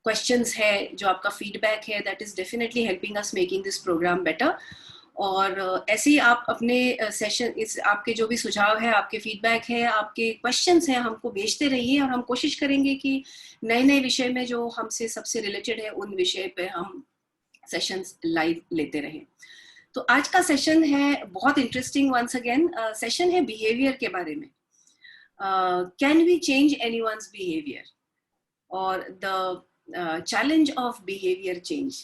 Questions है, जो आपका फीडबैक है, that is definitely helping us making this programme better. और ऐसे ही आप अपने सेशन, इस आपके जो भी सुझाव है, आपके फीडबैक है, आपके क्वेश्चंस हैं, हमको भेजते रहिए और हम कोशिश करेंगे कि नए नए विषय में जो हमसे सबसे रिलेटेड है उन विषय पे हम सेशंस लाइव लेते रहें। तो आज का सेशन है बहुत इंटरेस्टिंग। वंस अगेन सेशन है बिहेवियर के बारे में। Can we change anyone's behaviour और the challenge of behaviour change.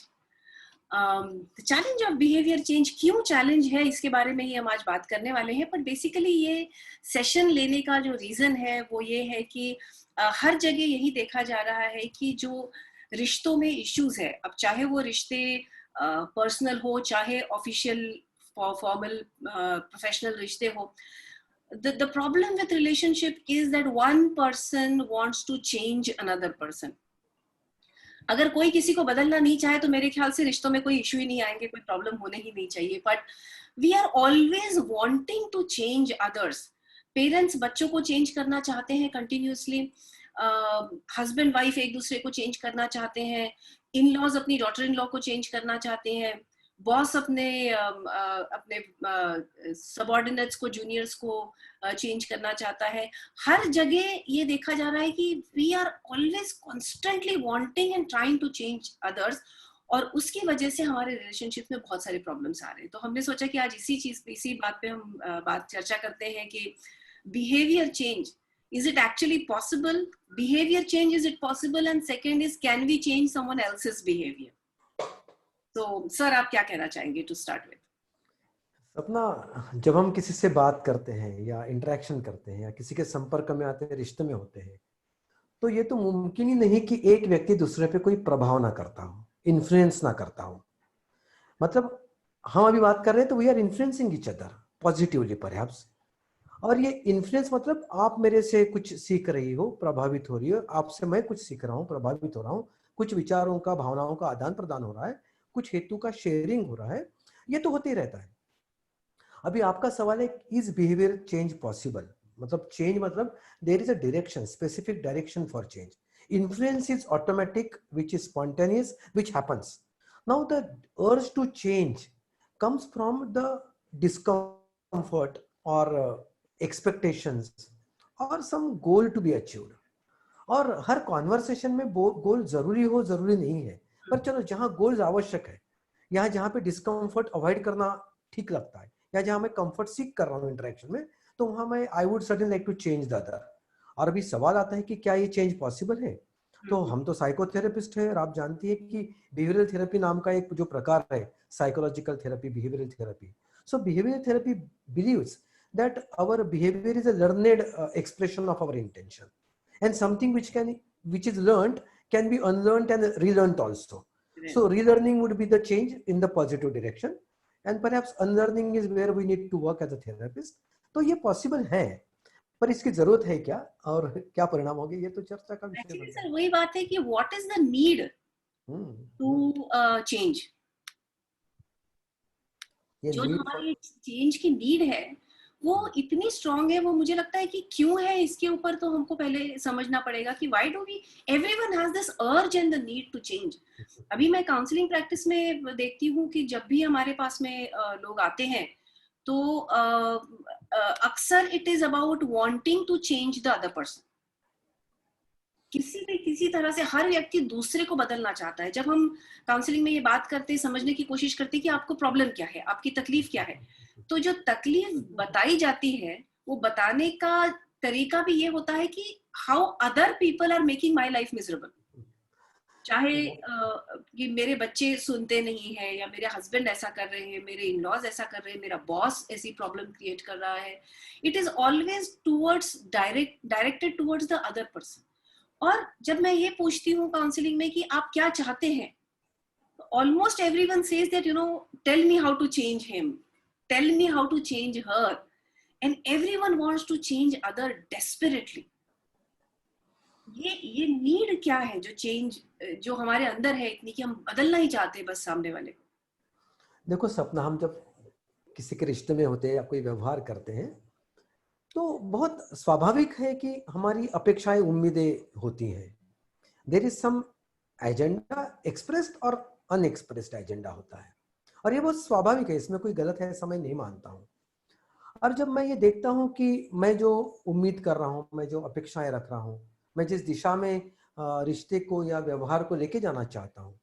Challenge of behaviour change क्यों चैलेंज है, इसके बारे में ही हम आज बात करने वाले हैं। पर बेसिकली ये सेशन लेने का जो रीजन है वो ये है कि हर जगह यही देखा जा रहा है कि जो रिश्तों में इश्यूज है, अब चाहे वो रिश्ते पर्सनल हो, चाहे ऑफिशियल फॉर्मल प्रोफेशनल रिश्ते हो, the problem with relationship is that one person wants to change another person. अगर कोई किसी को बदलना नहीं चाहे तो मेरे ख्याल से रिश्तों में कोई इशू ही नहीं आएंगे, कोई प्रॉब्लम होने ही नहीं चाहिए। But we are always wanting to change others. Parents बच्चों को चेंज करना चाहते हैं कंटिन्यूसली, हस्बैंड वाइफ एक दूसरे को चेंज करना चाहते हैं, इन लॉज अपनी डॉटर इन लॉ को चेंज करना चाहते हैं, बॉस अपने सबऑर्डिनेट्स को, जूनियर्स को चेंज करना चाहता है। हर जगह ये देखा जा रहा है कि we are always constantly wanting and trying to change others, और उसकी वजह से हमारे रिलेशनशिप में बहुत सारे प्रॉब्लम्स आ रहे हैं। तो हमने सोचा कि आज इसी बात पे हम चर्चा करते हैं कि behaviour change, is it actually possible? Behavior change, is it possible? And second is, can we change someone else's behavior? तो सर आप क्या कहना चाहेंगे टू स्टार्ट विद? सपना, जब हम किसी से बात करते हैं या इंटरेक्शन करते हैं या किसी के संपर्क में आते हैं, रिश्ते में होते हैं, तो ये तो मुमकिन ही नहीं कि एक व्यक्ति दूसरे पे कोई प्रभाव ना करता हो, इन्फ्लुएंस ना करता हो। मतलब हम अभी बात कर रहे हैं तो we are influencing each other positively perhaps. और ये इन्फ्लुएंस मतलब आप मेरे से कुछ सीख रही हो, प्रभावित हो रही हो, आपसे मैं कुछ सीख रहा हूँ, प्रभावित हो रहा हूँ, कुछ विचारों का, भावनाओं का आदान प्रदान हो रहा है, कुछ हेतु का शेयरिंग हो रहा है, ये तो होते ही रहता है। अभी आपका सवाल है, इज बिहेवियर चेंज पॉसिबल? मतलब चेंज मतलब there is a direction, specific direction for change. Influence is automatic, which is spontaneous, which happens. Now the urge to change comes from the discomfort or expectations or some goal to be achieved. और हर conversation में गोल जरूरी हो, जरूरी नहीं है, पर चलो जहां गोल्स आवश्यक है, यहाँ जहां पे डिस्कम्फर्ट अवॉइड करना ठीक लगता है, या जहां मैं कंफर्ट सीख कर रहा हूँ इंटरेक्शन में, तो वहां मैं I would certainly like to change the other. और अभी सवाल आता है कि क्या ये चेंज पॉसिबल है? तो हम तो साइकोथेरेपिस्ट हैं और आप जानती है कि बिहेवियरल थेरेपी नाम का एक जो प्रकार है, psychological therapy, behavioural therapy. So behavioural therapy believes that our behavior is a learned expression of our intention, and something which is learned can be unlearned and relearned also. So relearning would be the change in the positive direction, and perhaps unlearning is where we need to work as a therapist. तो ये possible है, पर इसकी जरूरत है क्या और क्या परिणाम होंगे, ये तो चर्चा का विषय है। सर वही बात है कि what is the need to change? जो हमारी चेंज की नीड है वो इतनी स्ट्रांग है, वो मुझे लगता है कि क्यों है, इसके ऊपर तो हमको पहले समझना पड़ेगा कि why do we, everyone has this urge and the need to change. अभी मैं काउंसलिंग प्रैक्टिस में देखती हूँ कि जब भी हमारे पास में लोग आते हैं तो अक्सर it is about wanting to change the other person. किसी तरह से हर व्यक्ति दूसरे को बदलना चाहता है। जब हम काउंसलिंग में ये बात करते, समझने की कोशिश करते कि आपको प्रॉब्लम क्या है, आपकी तकलीफ क्या है, तो जो तकलीफ बताई जाती है वो बताने का तरीका भी ये होता है कि how other people are making my life miserable. चाहे कि मेरे बच्चे सुनते नहीं है, या मेरे हस्बैंड ऐसा कर रहे हैं, मेरे इन लॉज ऐसा कर रहे हैं, मेरा बॉस ऐसी प्रॉब्लम क्रिएट कर रहा है। It is always towards directed towards the other person. और जब मैं ये पूछती हूँ काउंसलिंग में कि आप क्या चाहते हैं, almost everyone says that you know, tell me how to change him, tell me how to change her, and everyone wants to change other desperately. ये नीड क्या है जो चेंज जो हमारे अंदर है इतनी, कि हम बदलना ही चाहते हैं बस सामने वाले को? देखो सपना, हम जब किसी के रिश्ते में होते हैं या कोई व्यवहार करते हैं तो बहुत स्वाभाविक है कि हमारी अपेक्षाएं, उम्मीदें होती हैं। There is some agenda expressed और अनएक्सप्रेस्ड एजेंडा होता है, और ये बहुत स्वाभाविक है, इसमें कोई गलत है ऐसा मैं नहीं मानता हूँ। और जब मैं ये देखता हूँ कि मैं जो उम्मीद कर रहा हूँ, मैं जो अपेक्षाएं रख रहा हूँ, मैं जिस दिशा में रिश्ते को या व्यवहार को लेके जाना चाहता हूँ,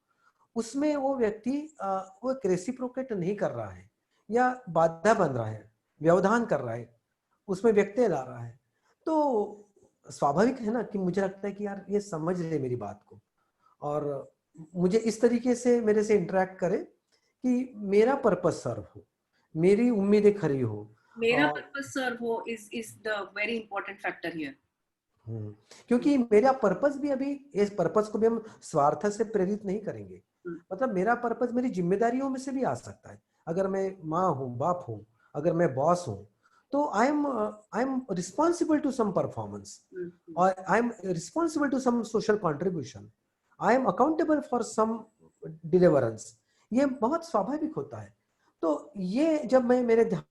उसमें वो व्यक्ति वो एक रेसिप्रोकेट नहीं कर रहा है या बाधा बन रहा है, व्यवधान कर रहा है, उसमें व्यत्यय ला रहा है, तो स्वाभाविक है ना कि मुझे लगता है कि यार ये समझ ले मेरी बात को, और मुझे इस तरीके से मेरे से इंटरेक्ट करे कि मेरा पर्पस सर्व हो, मेरी उम्मीदें खरी हो। मेरा और पर्पस सर्व हो is the very important factor here. क्योंकि मेरा पर्पस भी अभी, इस पर्पस को भी हम स्वार्थ से प्रेरित नहीं करेंगे, मतलब मेरा पर्पस मेरी जिम्मेदारियों में से भी आ सकता है। अगर मैं माँ हूँ, बाप हूँ, अगर मैं बॉस हूँ, तो I am responsible to some performance, और I am responsible to some social contribution, I am accountable for some deliverance. ये बहुत स्वाभाविक होता है। तो ये जब मैं मेरे ध्यान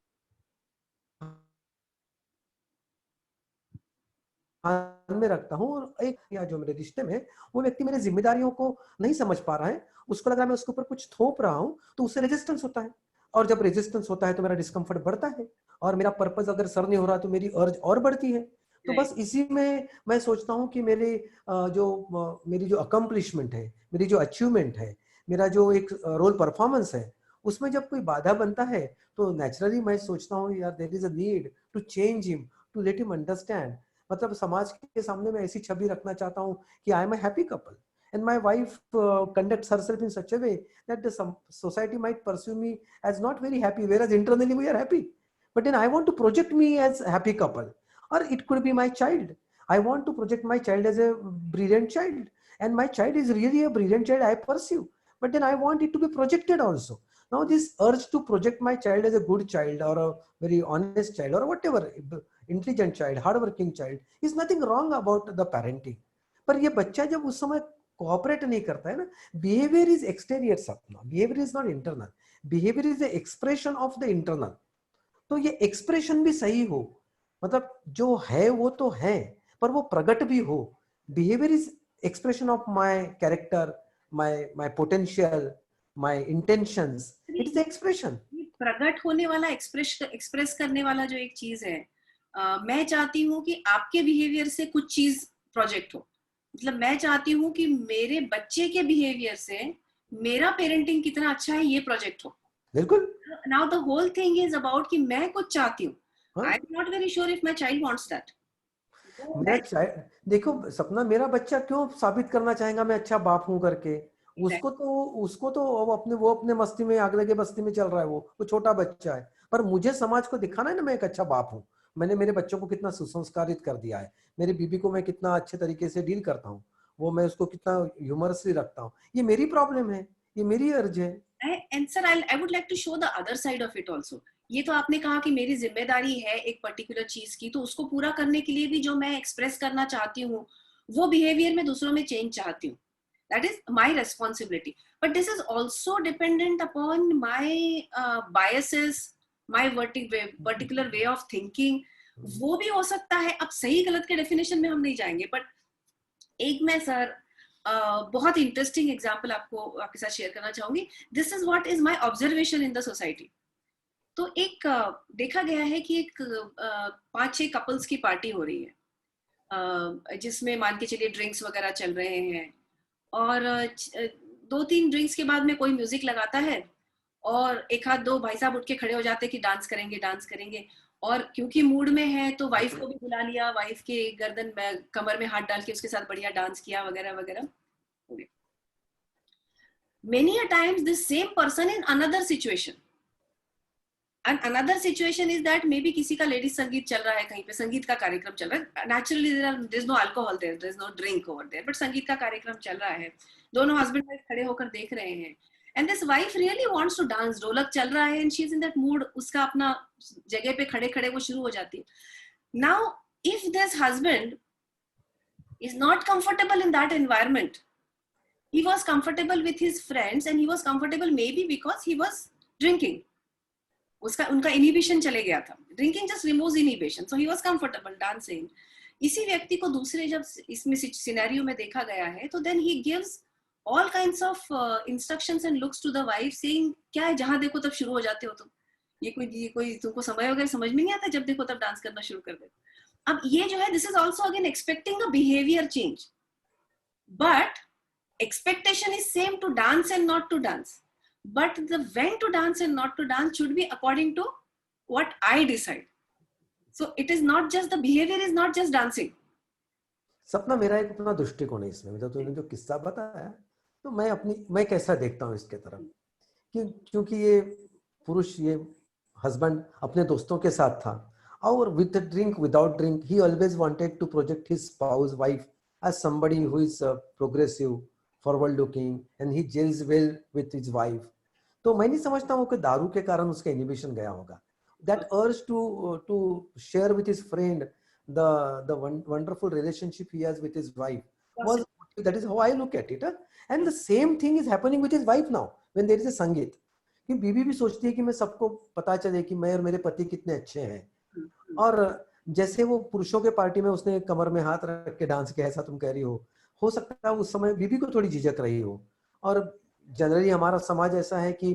में रखता हूँ, और एक या जो मेरे रिश्ते में वो व्यक्ति मेरे जिम्मेदारियों को नहीं समझ पा रहा है, उसको लग रहा है मैं उसके ऊपर कुछ थोप रहा हूँ, तो उससे रेजिस्टेंस होता है, और जब रेजिस्टेंस होता है तो मेरा डिस्कम्फर्ट बढ़ता है, और मेरा पर्पस अगर सर्व नहीं हो रहा तो मेरी अर्ज और बढ़ती है। तो बस इसी में मैं सोचता हूँ कि मेरी जो अकम्पलिशमेंट है, मेरी जो अचीवमेंट है, मेरा जो एक रोल परफॉर्मेंस है, उसमें जब कोई बाधा बनता है तो नेचुरली मैं सोचता हूँ यार there is a need to change him, to let him understand. मतलब समाज के सामने मैं ऐसी छवि रखना चाहता हूँ कि आई am a happy couple, and my wife conducts herself in such a way that the society might pursue me as not very happy, whereas internally we are happy, but then I want to project me as a happy couple. Or it could be my child, I want to project my child as a brilliant child, and my child is really a brilliant child I pursue, but then I want it to be projected also. Now this urge to project my child as a good child, or a very honest child, or whatever, intelligent child, hardworking child, is nothing wrong about the parenting. पर ये बच्चा जब उस समय cooperate नहीं करता है ना, बिहेवियर इज एक्सटीरियर सपना, behaviour is not internal, behaviour is the expression of the internal. तो ये एक्सप्रेशन भी सही हो, मतलब जो है वो तो है, पर वो प्रकट भी हो। Behaviour is expression of my character, my potential, my intentions, it is expression. प्रकट होने वाला, एक्सप्रेस करने वाला जो एक चीज है, मैं चाहती हूँ कि आपके बिहेवियर से कुछ चीज प्रोजेक्ट हो। मतलब मैं चाहती हूँ कि मेरे बच्चे के बिहेवियर से मेरा पेरेंटिंग कितना अच्छा है ये प्रोजेक्ट हो। बिल्कुल। Now the whole thing is about कि मैं कुछ चाहती हूँ। I am not very sure if my child wants that. मेरा चाइल्ड, देखो सपना, मेरा बच्चा क्यों साबित करना चाहेगा मैं अच्छा बाप हूं करके? उसको तो वो अपने मस्ती में, आग लगे बस्ती में चल रहा है, वो छोटा बच्चा है। पर मुझे समाज को दिखाना है ना मैं एक अच्छा बाप हूँ, मैंने मेरे बच्चों को कितना सुसंस्कारित कर दिया है, मेरी बीबी को मैं कितना अच्छे तरीके से डील करता हूँ, वो मैं उसको कितना ह्यूमरसली रखता हूँ। ये मेरी प्रॉब्लम है, ये मेरी अर्ज है। And sir, I would like to show the other side of it also. ये तो आपने कहा कि मेरी जिम्मेदारी है एक पर्टिकुलर चीज की, तो उसको पूरा करने के लिए भी जो मैं एक्सप्रेस करना चाहती हूँ वो बिहेवियर में दूसरों में चेंज चाहती हूँ, that is my responsibility. But this is also dependent upon my biases, my particular way of thinking. वो भी हो सकता है। अब सही गलत के डेफिनेशन में हम नहीं जाएंगे, बट एक मैं सर बहुत इंटरेस्टिंग एग्जाम्पल आपके साथ शेयर करना चाहूंगी। This is what is my observation in the society. तो एक देखा गया है कि एक 5-6 कपल्स की पार्टी हो रही है, जिसमें मान के चलिए ड्रिंक्स वगैरह चल रहे हैं, और 2-3 ड्रिंक्स के बाद में कोई म्यूजिक लगाता है और एक आध दो भाई साहब उठ के खड़े हो जाते हैं कि डांस करेंगे डांस करेंगे। और क्योंकि मूड में है तो वाइफ को भी बुला लिया, वाइफ के गर्दन में कमर में हाथ डाल के उसके साथ बढ़िया डांस किया वगैरह वगैरह। Many a times this same person in another situation, and another situation is that maybe किसी का लेडीज संगीत चल रहा है, कहीं पे संगीत का कार्यक्रम चल रहा है, naturally there is no alcohol there, there is no drink over there, but संगीत का कार्यक्रम चल रहा है, दोनों हस्बैंड वाइफ खड़े होकर देख रहे हैं, and this wife really wants to dance, ढोलक चल रहा है and she is in that mood, उसका अपना जगह पे खड़े खड़े वो शुरू हो जाती है। Now if this husband is not comfortable in that environment, he was comfortable with his friends and he was comfortable maybe because he was drinking, उनका इनिबिशन चले गया था, drinking just removes inhibition, so he was comfortable dancing. इसी व्यक्ति को दूसरे जब इसमें सिनेरियो में देखा गया है तो then he gives all kinds of instructions and looks to the wife saying क्या है, जहां देखो तब शुरू हो जाते हो तुम, ये कोई तुमको समय वगैरह समझ में नहीं आता, जब देखो तब डांस करना शुरू कर देते। अब ये जो है, this is also again expecting a behaviour change, but expectation is same to dance and not to dance, but the when to dance and not to dance should be according to what I decide. So it is not just the behavior is not just dancing. सपना, मेरा एक अपना दृष्टिकोण है इसमें, मतलब तूने जो किस्सा बताया तो मैं कैसा देखता हूँ इसके तरफ, क्योंकि ये पुरुष, ये हस्बैंड अपने दोस्तों के साथ था, और with drink without drink he always wanted to project his spouse wife as somebody who is progressive, forward looking, and he gels well with his wife. तो मैं नहीं समझता हूँ कि दारू के कारण उसका इनिबिशन गया होगा. That urge to share with his friend the wonderful relationship he has with his wife was, that is how I look at it. And the same thing is happening with his wife now when there is a संगीत, कि बीवी भी सोचती है कि मैं सबको पता चले कि मैं और मेरे पति कितने अच्छे हैं. और जैसे वो पुरुषों के पार्टी में उसने कमर में हाथ रख के डांस किया, ऐसा तुम कह रही हो सकता है उस समय बीवी को थोड़ी झिझक रही हो. और जनरली हमारा समाज ऐसा है कि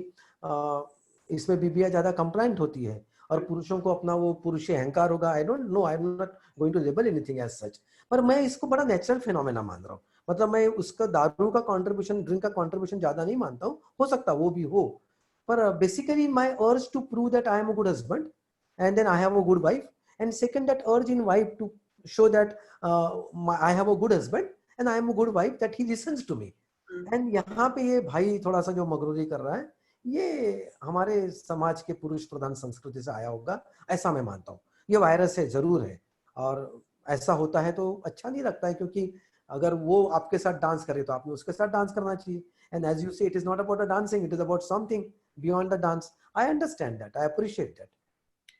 इसमें बीबियां ज्यादा कंप्लाइंट होती है और पुरुषों को अपना वो पुरुषी अहंकार होगा. I don't know, I am not going to label anything as such, पर मैं इसको बड़ा नेचुरल फिनोमेना मान रहा हूँ. मतलब मैं उसका दारू का कंट्रीब्यूशन, ड्रिंक का कंट्रीब्यूशन ज्यादा नहीं मानता हूँ. हो सकता है वो भी हो, पर basically my urge to prove that I am a good husband and then I have a good wife, and second, that urge in wife to show that I have a good husband and I am a good wife, that he listens to me. And यहाँ पे ये भाई थोड़ा सा जो मगरूरी कर रहा है, ये हमारे समाज के पुरुष प्रधान संस्कृति से आया होगा, ऐसा मैं मानता हूँ. ये वायरस है, जरूर है, और ऐसा होता है तो अच्छा नहीं लगता है, क्योंकि अगर वो आपके साथ डांस करे तो आपने उसके साथ डांस करना चाहिए. And as you say, it is not about the dancing, it is about something beyond the dance. I understand that, I appreciate that.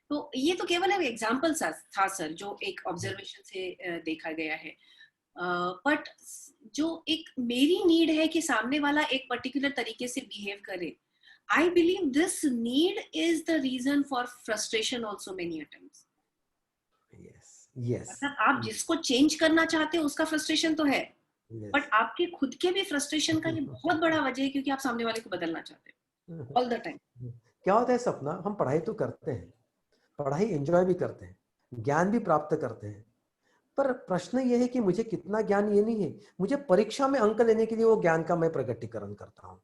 तो ये तो केवल एक एग्जाम्पल था सर, जो एक ऑब्जर्वेशन से देखा गया है. बट जो एक मेरी नीड है कि सामने वाला एक पर्टिकुलर तरीके से बिहेव करे, I believe this need is the reason for frustration also many times. मतलब आप जिसको चेंज करना चाहते हो उसका फ्रस्ट्रेशन तो है, बट आपके खुद के भी फ्रस्ट्रेशन का ये बहुत बड़ा वजह है, क्योंकि आप सामने वाले को बदलना चाहते हो ऑल द टाइम. क्या होता है सपना, हम पढ़ाई तो करते हैं, पढ़ाई एंजॉय भी करते हैं, ज्ञान भी प्राप्त करते हैं, पर प्रश्न ये है कि मुझे कितना ज्ञान, ये नहीं है मुझे परीक्षा में अंक लेने के लिए वो ज्ञान का मैं प्रकटीकरण करता हूँ.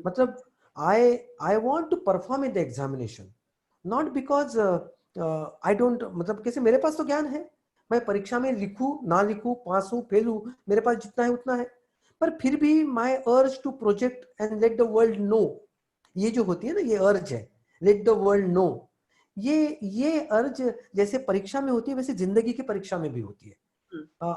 मतलब I want to perform in the examination, not because I don't, मतलब कैसे, मेरे पास तो ज्ञान है, मैं परीक्षा में लिखूं ना लिखूं, पास हूं फेल हूं, मेरे पास जितना है उतना है, पर फिर भी my urge to project and let the world know, ये जो होती है ना, ये अर्ज है, लेट द वर्ल्ड नो. ये अर्ज जैसे परीक्षा में होती है, वैसे जिंदगी की परीक्षा में भी होती है.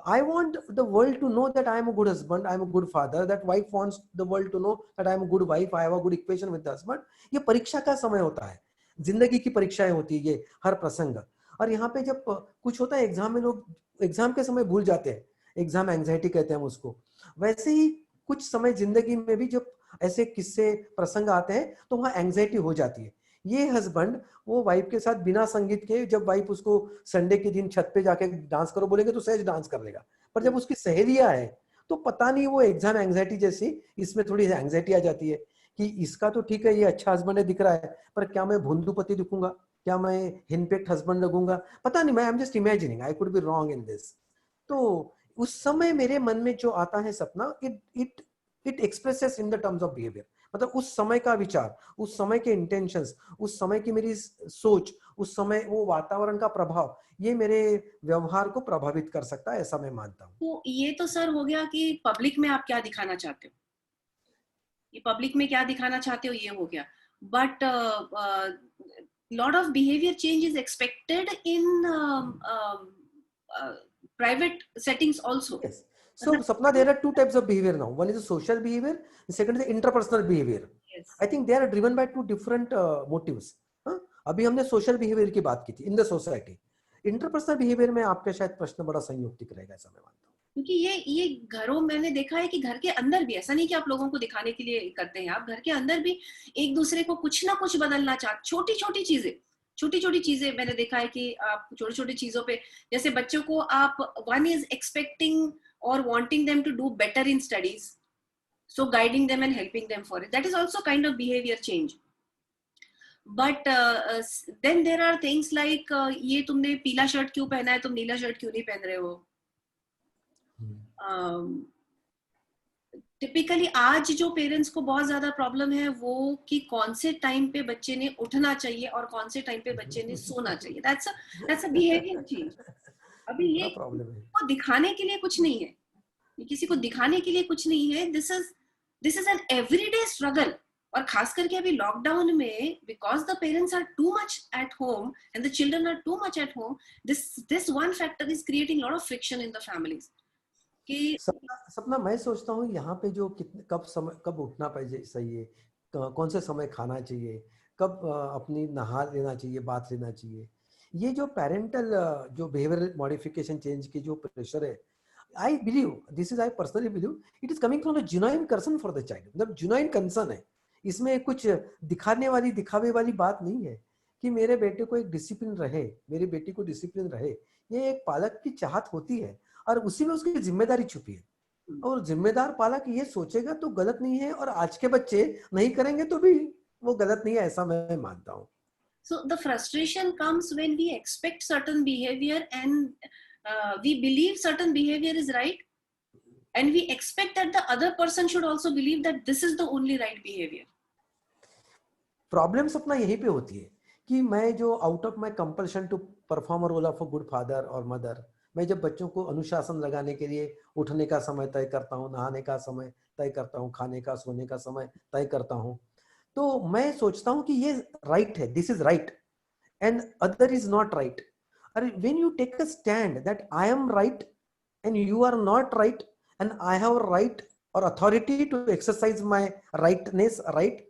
I want the world to know that I am a good husband, I am a good father. That wife wants the world to know that I am a good wife, I have a good equation with the husband. ये परीक्षा का समय होता है, जिंदगी की परीक्षाएं होती है ये हर प्रसंग. और यहाँ पे जब कुछ होता है एग्जाम में, लोग एग्जाम के समय भूल जाते हैं, एग्जाम एंजाइटी कहते हैं हम उसको. वैसे ही कुछ समय जिंदगी में भी जब ऐसे किस्से प्रसंग आते हैं तो वहाँ एंजाइटी हो जाती है. ये हस्बैंड वो वाइफ के साथ बिना संगीत के, जब वाइफ उसको संडे के दिन छत पे जाके डांस करो बोलेंगे तो सहज डांस कर लेगा, पर जब उसकी सहेलियां है तो पता नहीं, वो एग्जाम एंजाइटी जैसी इसमें थोड़ी एंजाइटी आ जाती है कि इसका तो ठीक है, ये अच्छा हस्बैंड है दिख रहा है, पर क्या मैं भोंदूपति दिखूंगा, क्या मैं हिनपेक्ट हस्बैंड लगूंगा, पता नहीं, मैं आई am just imagining, I could be wrong in this. तो उस समय मेरे मन में जो आता है सपना, it expresses in the terms of behaviour. मतलब उस समय का विचार, उस समय के इंटेंशंस, उस समय की मेरी सोच, उस समय वो वातावरण का प्रभाव, ये मेरे व्यवहार को प्रभावित कर सकता है, ऐसा मैं मानता हूँ. तो ये तो सर हो गया कि पब्लिक में आप क्या दिखाना चाहते हो, ये पब्लिक में क्या दिखाना चाहते हो ये हो गया. But lot of behavior change is expected in private settings also. Yes. So Sapna, there are two types of behavior now. One is the social behavior, and second is the interpersonal behavior. Yes. I think they are driven by two different motives. अभी हमने social behaviour की बात की थी in the society. Interpersonal behaviour में आपका शायद प्रश्न बड़ा संयुक्तिक रहेगा, ऐसा मैं मानता हूँ. क्योंकि ये घरों, मैंने देखा है कि घर के अंदर भी, ऐसा नहीं कि आप लोगों को दिखाने के लिए करते हैं, आप घर के अंदर भी एक दूसरे को कुछ ना कुछ बदलना चाहते. छोटी छोटी चीजें मैंने देखा है कि आप छोटी छोटी चीजों पे, जैसे बच्चों को आप, वन इज एक्सपेक्टिंग और wanting them to do better in studies, So guiding them and helping them for it, that is also kind of behavior change. But then there are things like ये तुमने पीला shirt क्यों पहना है, तुम नीला shirt क्यों नहीं पहन रहे हो. टिपिकली आज जो पेरेंट्स को बहुत ज्यादा प्रॉब्लम है वो कि कौन से टाइम पे बच्चे ने उठना चाहिए और कौन से टाइम पे बच्चे ने सोना चाहिए. That's a behaviour change. अभी ये को दिखाने के लिए कुछ नहीं है, ये किसी को दिखाने के लिए कुछ नहीं है. This is an everyday struggle. और खास करके अभी लॉकडाउन में, because the parents are too much at home and the children are too much at home, this one factor is creating lot of friction in the families. कि सपना मैं सोचता हूँ यहाँ पे जो कितने कब उठना सही है, कौन से समय खाना चाहिए, कब अपनी नहा लेना चाहिए, बात लेना चाहिए, ये जो पेरेंटल जो बिहेवियरल मॉडिफिकेशन चेंज की जो प्रेशर है, I personally believe it is coming from the genuine concern for the child. मतलब जेन्युइन कंसर्न है, इसमें कुछ दिखावे वाली बात नहीं है कि मेरे बेटे को एक डिसिप्लिन रहे, मेरी बेटी को डिसिप्लिन रहे. ये एक पालक की चाहत होती है और उसी में उसकी जिम्मेदारी छुपी है. और जिम्मेदार पालक ये सोचेगा तो गलत नहीं है, और आज के बच्चे नहीं करेंगे तो भी वो गलत नहीं है, ऐसा मैं मानता हूँ. So the frustration comes when we expect certain behavior and we believe certain behavior is right, and we expect that the other person should also believe that this is the only right behavior. Problems अपना यहीं पे होती है कि मैं जो out of my compulsion to perform role of a good father और mother, मैं जब बच्चों को अनुशासन लगाने के लिए उठने का समय तय करता हूँ, नहाने का समय तय करता हूँ, खाने का सोने का समय तय करता हूँ, तो मैं सोचता हूँ कि ये राइट है, this is right and other is not right. अरे when you take a stand that I am right and you are not right and I have right और authority to exercise my rightness, right,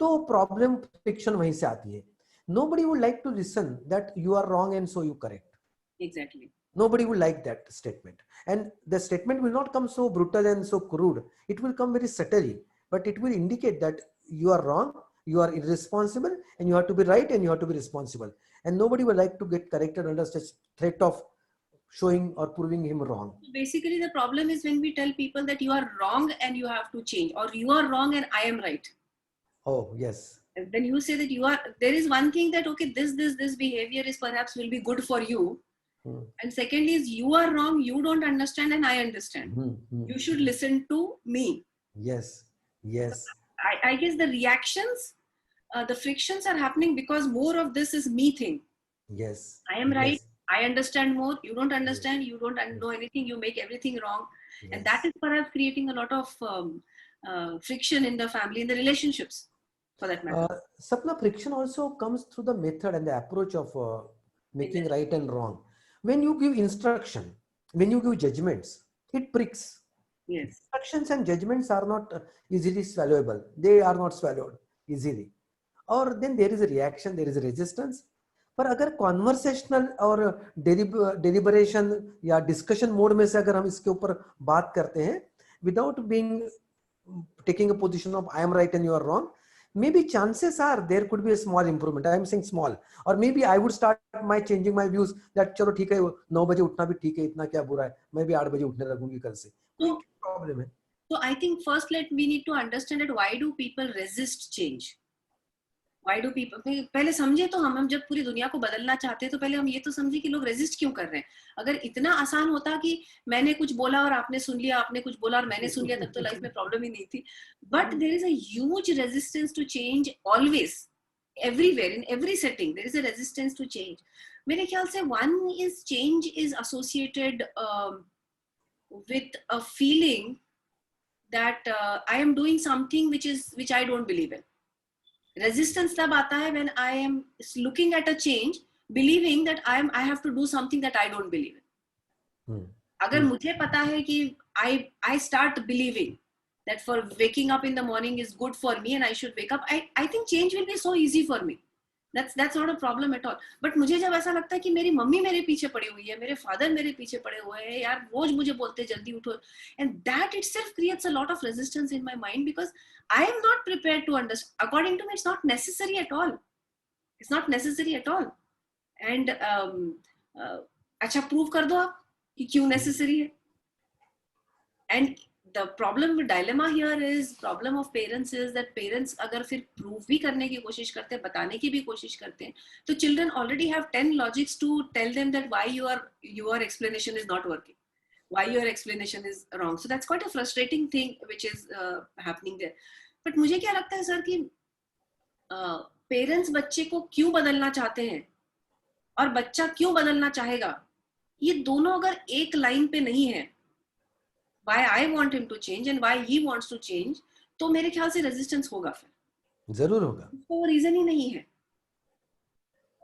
तो problem friction वहीं से आती है. Nobody would like to listen that you are wrong and so you correct. Exactly. Nobody would like that statement, and the statement will not come so brutal and so crude. It will come very subtly, but it will indicate that you are wrong, you are irresponsible, and you have to be right and you have to be responsible. And nobody would like to get corrected under such threat of showing or proving him wrong. Basically, the problem is when we tell people that you are wrong and you have to change, or you are wrong and I am right. Oh yes. Then you say that you are, there is one thing that okay, this behavior is perhaps will be good for you, and second is you are wrong, you don't understand and I understand. You should listen to me. Yes. I guess the reactions, the frictions are happening because more of this is me thing. Yes. I am right, I understand more, you don't understand, you don't know anything, you make everything wrong. And that is perhaps creating a lot of friction in the family, in the relationships. For that matter. Sapna, friction also comes through the method and the approach of making right and wrong. When you give instruction, when you give judgments, it pricks. Yes. Instructions and judgments are not easily swallowable. They are not swallowed easily. Or then there is a reaction, there is a resistance. पर अगर conversational और deliberation या discussion mode में से अगर हम इसके ऊपर बात करते हैं, without being taking a position of I am right and you are wrong, maybe chances are there could be a small improvement. I am saying small, or maybe I would start changing my views that चलो ठीक है 9 बजे उठना भी ठीक है, इतना क्या बुरा है, मैं भी 8 बजे उठने लगूंगी कल से. तो प्रॉब्लम है. So I think first we need to understand that why do people resist change? Why do people, पहले समझे तो हम जब पूरी दुनिया को बदलना चाहते हैं तो पहले हम ये तो समझे कि लोग रेजिस्ट क्यों कर रहे हैं. अगर इतना आसान होता कि मैंने कुछ बोला और आपने सुन लिया, आपने कुछ बोला और मैंने सुन लिया, तब तो लाइफ में प्रॉब्लम ही नहीं थी. But there is a huge resistance to change always, everywhere, in every setting there is a resistance to change. मेरे ख्याल से one is change is associated with a feeling that I am doing something which I don't believe in. Resistance tab aata hai when I am looking at a change, believing that I have to do something that I don't believe in. Agar mujhe pata hai ki I start believing that for waking up in the morning is good for me and I should wake up, I think change will be so easy for me. That's not a problem at all. But मुझे जब ऐसा लगता है कि मेरी mummy मेरे पीछे पड़ी हुई है, मेरे फादर मेरे पीछे पड़े हुए हैं, यार रोज मुझे बोलते जल्दी उठो, and that itself creates a lot of resistance in my mind because I am not prepared to understand. According to me, it's not necessary at all. It's not necessary at all. And अच्छा prove कर दो आप कि क्यों necessary है. And the problem with dilemma here is problem of parents is that parents अगर फिर prove भी करने की कोशिश करते हैं, बताने की भी कोशिश करते हैं, तो children already have 10 logics to tell them that why your explanation is not working, why your explanation is wrong. So that's quite a frustrating thing which is happening there. But मुझे क्या लगता है सर कि parents बच्चे को क्यों बदलना चाहते हैं और बच्चा क्यों बदलना चाहेगा, ये दोनों अगर एक लाइन पे नहीं है, why I want him to change and why he wants to change, तो मेरे ख्याल से रेजिस्टेंस होगा, फिर जरूर होगा, उसको वो रीजन ही नहीं है.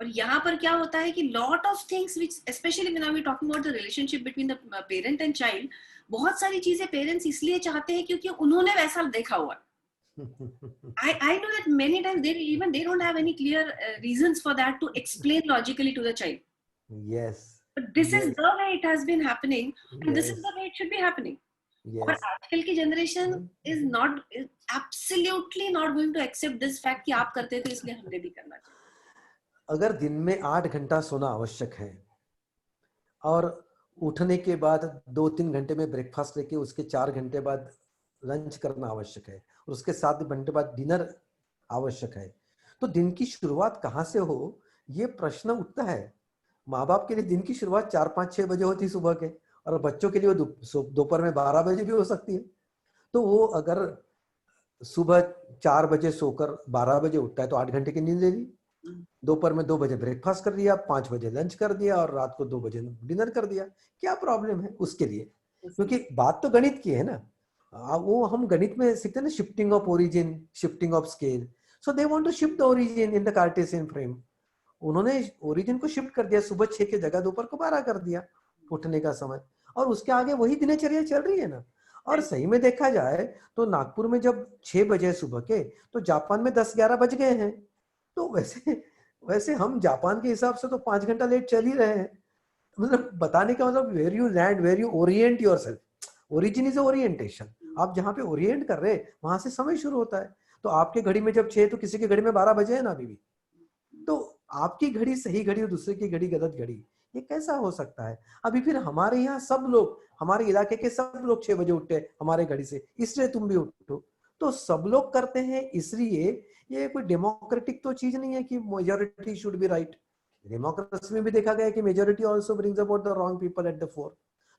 और यहाँ पर क्या होता है कि lot of things which specially when we talking about the relationship between the parent and child, बहुत सारी चीजें पेरेंट्स इसलिए चाहते हैं क्योंकि उन्होंने वैसा देखा हुआ. I know that many times they don't have any clear reasons for that to explain logically to the child. Yes. But this yes. is the way it has been happening, and yes. this is the way it should be happening. Yes. और आजकल की generation is absolutely not going to accept this fact कि आप करते थे इसलिए हमने भी करना चाहिए. अगर दिन में 8 घंटा सोना आवश्यक है और उठने के बाद 2-3 घंटे में ब्रेकफास्ट लेके उसके 4 घंटे बाद लंच करना आवश्यक है और उसके 7 घंटे बाद डिनर आवश्यक है, तो दिन की शुरुआत कहाँ से हो, ये प्रश्न उठता है. माँ बाप के लिए दिन की शुरुआत 4-5-6 बजे होती सुबह के, और बच्चों के लिए वो दोपहर में 12 बजे भी हो सकती है. तो वो अगर सुबह 4 बजे सोकर 12 बजे उठता है तो 8 घंटे की नींद ले ली, दोपहर में 2 बजे ब्रेकफास्ट कर दिया, 5 बजे लंच कर दिया और रात को 2 बजे डिनर कर दिया. क्या प्रॉब्लम है उसके लिए? क्योंकि बात तो गणित की है ना. वो हम गणित में सीखते हैं ना, shifting of origin, shifting of scale. So they want to shift the origin in the Cartesian frame. उन्होंने ओरिजिन को शिफ्ट कर दिया, सुबह 6 की जगह दोपहर को 12 कर दिया उठने का समय, और उसके आगे वही दिनचर्या चल रही है ना. और सही में देखा जाए तो नागपुर में जब 6 बजे सुबह के, तो जापान में 10-11 बज गए हैं. तो वैसे हम जापान के हिसाब से तो 5 घंटा लेट चल ही रहे हैं. मतलब बताने का मतलब where you land, where you orient yourself. Origin is orientation. आप जहाँ पे ओरिएंट कर रहे हैं वहां से समय शुरू होता है. तो आपके घड़ी में जब 6 तो किसी की घड़ी में 12 बजे है ना अभी भी. तो आपकी घड़ी सही घड़ी और दूसरे की घड़ी गलत घड़ी, ये कैसा हो सकता है? अभी फिर हमारे यहाँ सब लोग, हमारे इलाके के सब लोग 6 बजे उठते हैं हमारे घड़ी से, इसलिए तुम भी उठो. तो सब लोग करते हैं इसलिए ये कोई डेमोक्रेटिक तो चीज नहीं है कि majority should be right. Democracy में भी देखा गया है कि majority also brings about the wrong people at the four.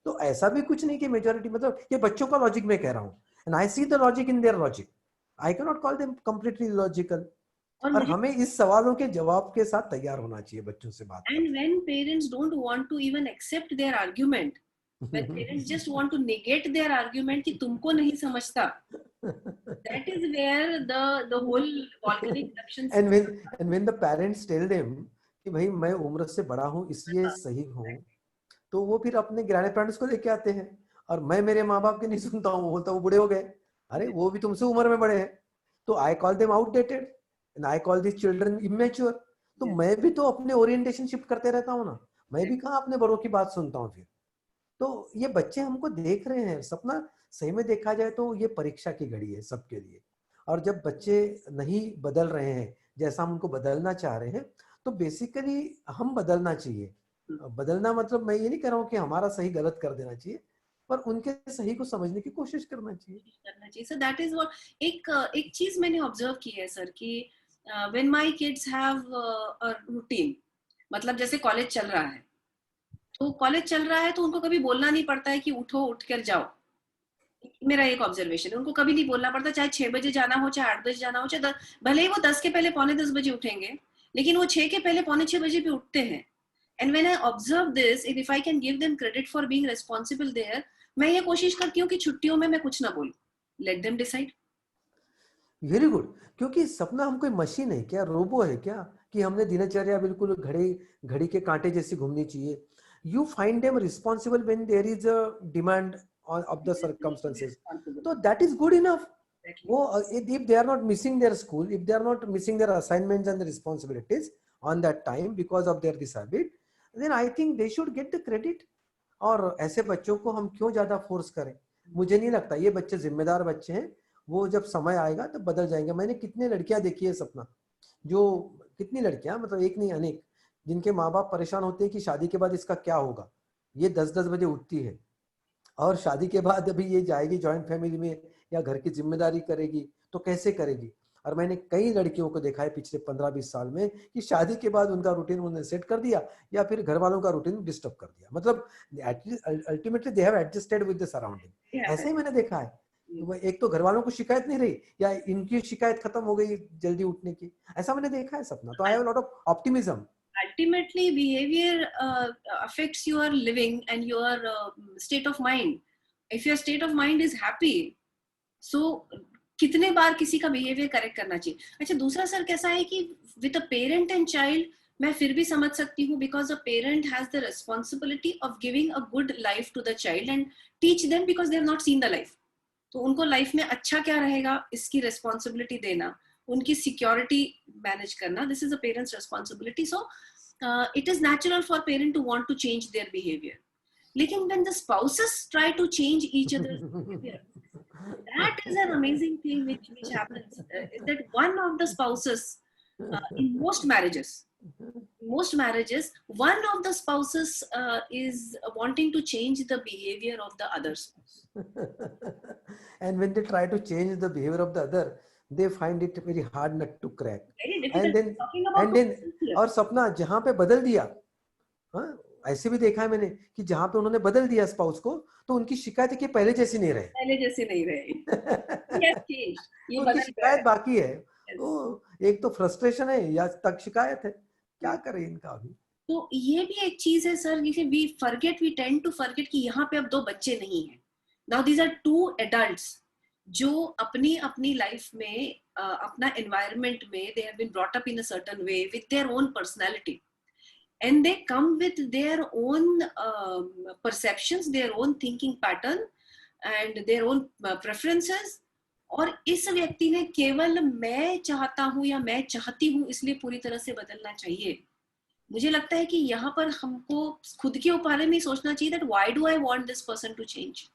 तो ऐसा भी कुछ नहीं कि मेजॉरिटी, मतलब ये बच्चों का लॉजिक मैं कह रहा हूँ, and I see the logic in their logic. I can not call them completely logical. और हमें इस सवालों के जवाब के साथ तैयार होना चाहिए बच्चों से बात. And when parents don't want to even accept their argument, when parents just want to negate their argument कि तुमको नहीं समझता, that is where the whole volcanic eruption. And when the parents tell them कि भाई मैं उम्र से बड़ा हूँ इसलिए सही हूँ, तो वो फिर अपने ग्रैंड पेरेंट्स को लेके आते हैं. और मैं मेरे माँ बाप की नहीं सुनता हूँ, बोलता वो बूढ़े हो गए. अरे वो भी तुमसे उम्र में बड़े हैं. तो I call them outdated and I call these children immature. तो मैं भी तो अपने ओरिएंटेशन शिफ्ट करते रहता हूँ ना. मैं भी कहाँ अपने बड़ों की बात सुनता हूँ फिर. तो ये बच्चे हमको देख रहे हैं. सपना सही में देखा जाए तो ये परीक्षा की घड़ी है सबके लिए. और जब बच्चे नहीं बदल रहे हैं जैसा हम उनको बदलना चाह रहे हैं, तो बेसिकली हम बदलना चाहिए. बदलना मतलब मैं ये नहीं कह रहा हूँ कि हमारा सही गलत कर देना चाहिए, पर उनके सही को समझने की कोशिश करना चाहिए. So that is what एक चीज मैंने ऑब्जर्व की है सर कि when my kids have a routine, मतलब जैसे कॉलेज चल रहा है, तो कॉलेज चल रहा है तो उनको कभी बोलना नहीं पड़ता है कि उठो उठ कर जाओ. मेरा एक ऑब्जर्वेशन है, उनको कभी नहीं बोलना पड़ता, चाहे 6 बजे जाना हो, चाहे 8 बजे जाना हो, चाहे भले ही वो 10 के पहले 9:45 बजे उठेंगे, लेकिन वो 6 के पहले 5:45 बजे भी उठते हैं. And when I observe this, if I can give them credit for being responsible there, मैं ये कोशिश करती हूँ कि छुट्टियों में मैं कुछ ना बोलूं. Let them decide. Very good. क्योंकि सपना हम कोई मशीन है क्या, रोबो है क्या कि हमने दिनचर्या बिल्कुल घड़ी के कांटे जैसी घूमनी चाहिए. You find them responsible when there is a demand of the circumstances, तो दैट इज गुड इनफ. वो if they are not missing their school, if they are not missing their assignments and the responsibilities on that time because of their this habit, then I think they should get the credit. और ऐसे बच्चों को हम क्यों ज्यादा force करें? मुझे नहीं लगता. ये बच्चे जिम्मेदार बच्चे हैं, वो जब समय आएगा तब बदल जाएंगे. मैंने कितने लड़कियां देखी है सपना, जो कितनी लड़कियां, मतलब एक नहीं अनेक, जिनके माँ बाप परेशान होते हैं कि शादी के बाद इसका क्या होगा. ये 10-10 बजे उठती है और शादी के बाद अभी ये जाएगी जॉइंट फैमिली में या घर की जिम्मेदारी करेगी तो कैसे करेगी। और मैंने कई लड़कियों को देखा है पिछले 15-20 साल में कि शादी के बाद उनका रूटीन उन्होंने सेट कर दिया या फिर घर वालों का रूटीन डिस्टर्ब कर दिया, मतलब ultimately they have adjusted with the surrounding. ऐसे ही मैंने देखा है। तो एक तो घर वालों को शिकायत नहीं रही या इनकी शिकायत खत्म हो गई जल्दी उठने की, ऐसा मैंने देखा है सपना। तो I have lot of optimism. Ultimately, behavior affects your living and your state of mind. If your state of mind is happy, so कितने बार किसी का बिहेवियर करेक्ट करना चाहिए। अच्छा, दूसरा सर कैसा है कि with a parent and child मैं फिर भी समझ सकती हूँ, because a parent has the responsibility of giving a good life to the child and teach them, because they have not seen the life. तो उनको लाइफ में अच्छा क्या रहेगा इसकी रिस्पॉन्सिबिलिटी देना, उनकी सिक्योरिटी मैनेज करना, this is a parents responsibility. So it is natural for parent to want to change their behaviour. लेकिन when the spouses try to change each other's behavior, that is an amazing thing which happens, is that one of the spouses, in most marriages one of the spouses is wanting to change the behavior of the other spouse. And when they try to change the behavior of the other, they find it very hard nut to crack. Very And difficult, then talking about and then here. और सपना जहां पे बदल दिया, हाँ ऐसे भी देखा है मैंने कि जहां पे उन्होंने बदल दिया स्पाउस को, तो उनकी शिकायत है कि पहले जैसी नहीं रहे। पहले जैसे नहीं रहे। Yes, change. ये उनकी बदल गया शिकायत है। बाकी है। Yes. तो एक तो फ्रस्ट्रेशन है या तक शिकायत है, क्या करें इनका अभी। तो ये भी एक चीज है सर, जैसे वी टेंड टू फॉरगेट कि यहाँ पे अब दो बच्चे नहीं हैं। Now these are two adults जो अपनी अपनी लाइफ में अपना एनवायरनमेंट में they have been brought up in a certain way with their own personality, and they come with their own perceptions, their own thinking pattern and their own preferences। और इस व्यक्ति ने केवल मैं चाहता हूं या मैं चाहती हूं इसलिए पूरी तरह से बदलना चाहिए। मुझे लगता है कि यहाँ पर हमको खुद के बारे में सोचना चाहिए that why do I want this person to change।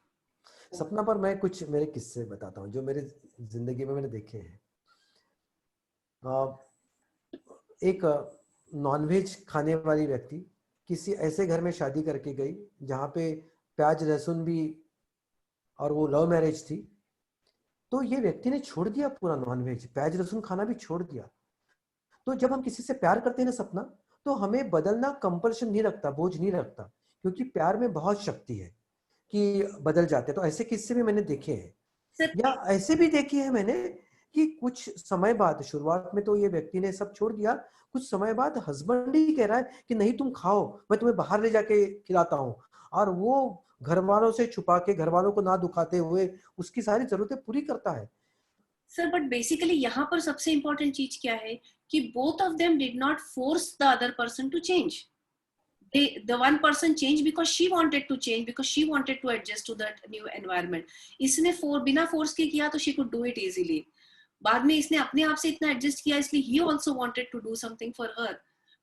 सपना पर मैं कुछ मेरे किस्से बताता हूँ जो मेरे जिंदगी में मैंने देखे हैं। एक नॉनवेज खाने वाली व्यक्ति किसी ऐसे घर में शादी करके गई जहाँ पे प्याज लहसुन भी, और वो लव मैरिज थी। तो ये व्यक्ति ने छोड़ दिया पूरा नॉनवेज, प्याज लहसुन खाना भी छोड़ दिया। तो जब हम किसी से प्यार करते हैं ना सपना, तो हमें बदलना कंपल्शन नहीं रखता, बोझ नहीं रखता, क्योंकि प्यार में बहुत शक्ति है कि बदल जाते हैं। तो ऐसे किस्से भी मैंने देखे हैं, या ऐसे भी देखे हैं मैंने कि कुछ समय बाद, शुरुआत में तो ये व्यक्ति ने सब छोड़ दिया, कुछ समय बाद हस्बैंड ही कह रहा है कि नहीं तुम खाओ, मैं तुम्हें बाहर ले जाके खिलाता हूँ, और वो घर वालों से छुपा के, घर वालों को ना दुखाते हुए उसकी सारी जरूरतें पूरी करता है। सर बट बेसिकली यहाँ पर सबसे इंपॉर्टेंट चीज क्या है कि both of them did not force the other person to change. the one person changed because she wanted to change, because she wanted to adjust to that new environment। इसने बिना force के किया तो she could do it easily। बाद में इसने अपने आप से इतना एडजस्ट किया, इसलिए he also wanted to do something for her।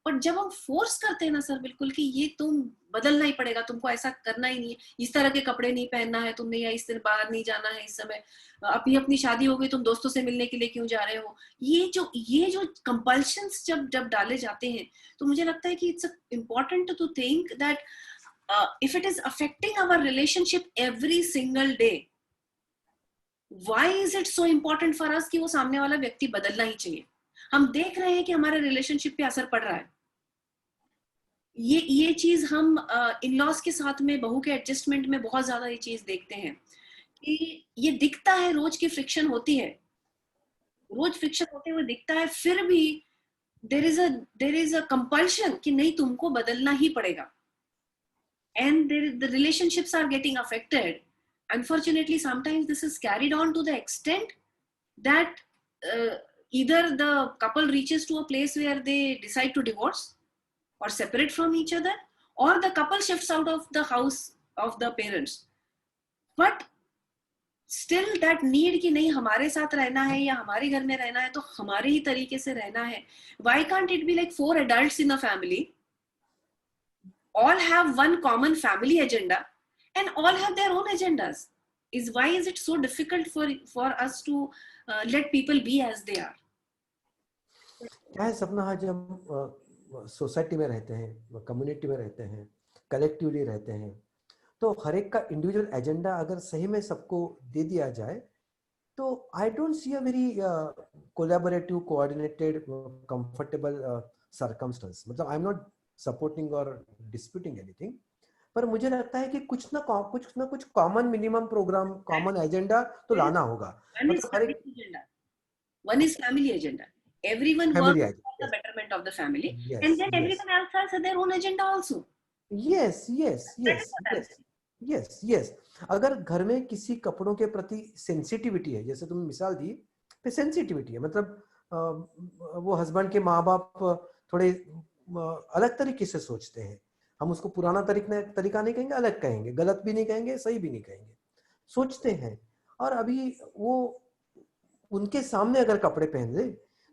But जब हम फोर्स करते हैं ना सर, बिल्कुल कि ये तुम बदलना ही पड़ेगा, तुमको ऐसा करना ही नहीं है, इस तरह के कपड़े नहीं पहनना है तुमने, या इस तरह बाहर नहीं जाना है इस समय, अभी अपनी शादी हो गई तुम दोस्तों से मिलने के लिए क्यों जा रहे हो, ये जो कंपल्शंस जब डाले जाते हैं, तो मुझे लगता है कि it's important to think that if it is affecting our relationship every single day, why is it so important for us कि वो सामने वाला व्यक्ति बदलना ही चाहिए। हम देख रहे हैं कि हमारे रिलेशनशिप पे असर पड़ रहा है। ये चीज हम इन लॉज के साथ में बहू के एडजस्टमेंट में बहुत ज्यादा ये चीज देखते हैं कि ये दिखता है, रोज की फ्रिक्शन होती है, रोज फ्रिक्शन होते हुए दिखता है, फिर भी देर इज अ कंपल्शन कि नहीं तुमको बदलना ही पड़ेगा, and the relationships are getting affected. Unfortunately, sometimes this is carried on to the extent that either the couple reaches to a place where they decide to divorce or separate from each other, or the couple shifts out of the house of the parents। But still that need कि नहीं हमारे साथ रहना है या हमारे घर में रहना है तो हमारे ही तरीके से रहना है। Why can't it be like 4 adults in a family, all have one common family agenda and all have their own agendas? Why is it so difficult for us to let people be as they are? क्या है सपना, आज हम society में रहते हैं, community में रहते हैं, कलेक्टिवली रहते हैं, तो हर एक का इंडिविजुअल एजेंडा अगर सही में सबको दे दिया जाए, तो I don't see a very collaborative, coordinated, comfortable circumstance. मतलब आई एम नॉट सपोर्टिंग और डिस्प्यूटिंग एनीथिंग, पर मुझे लगता है कि कुछ ना कुछ common minimum programme, common agenda तो There is लाना होगा. one is मतलब हर family एक agenda, one is family agenda. Everyone family works for the agenda. betterment of the family, and yes then yes everyone else has their own agenda also. Yes yes That is yes what I'm yes yes yes. अगर घर में किसी कपड़ों के प्रति sensitivity है, जैसे तुमने मिसाल दी, पे सेंसिटिविटी है, मतलब वो हस्बैंड के माँ बाप थोड़े अलग तरीके से सोचते हैं. हम उसको पुराना तरीका नहीं कहेंगे, अलग कहेंगे, गलत भी नहीं कहेंगे, सही भी नहीं कहेंगे, सोचते हैं. और अभी वो उनके सामने अगर कपड़े पहन ले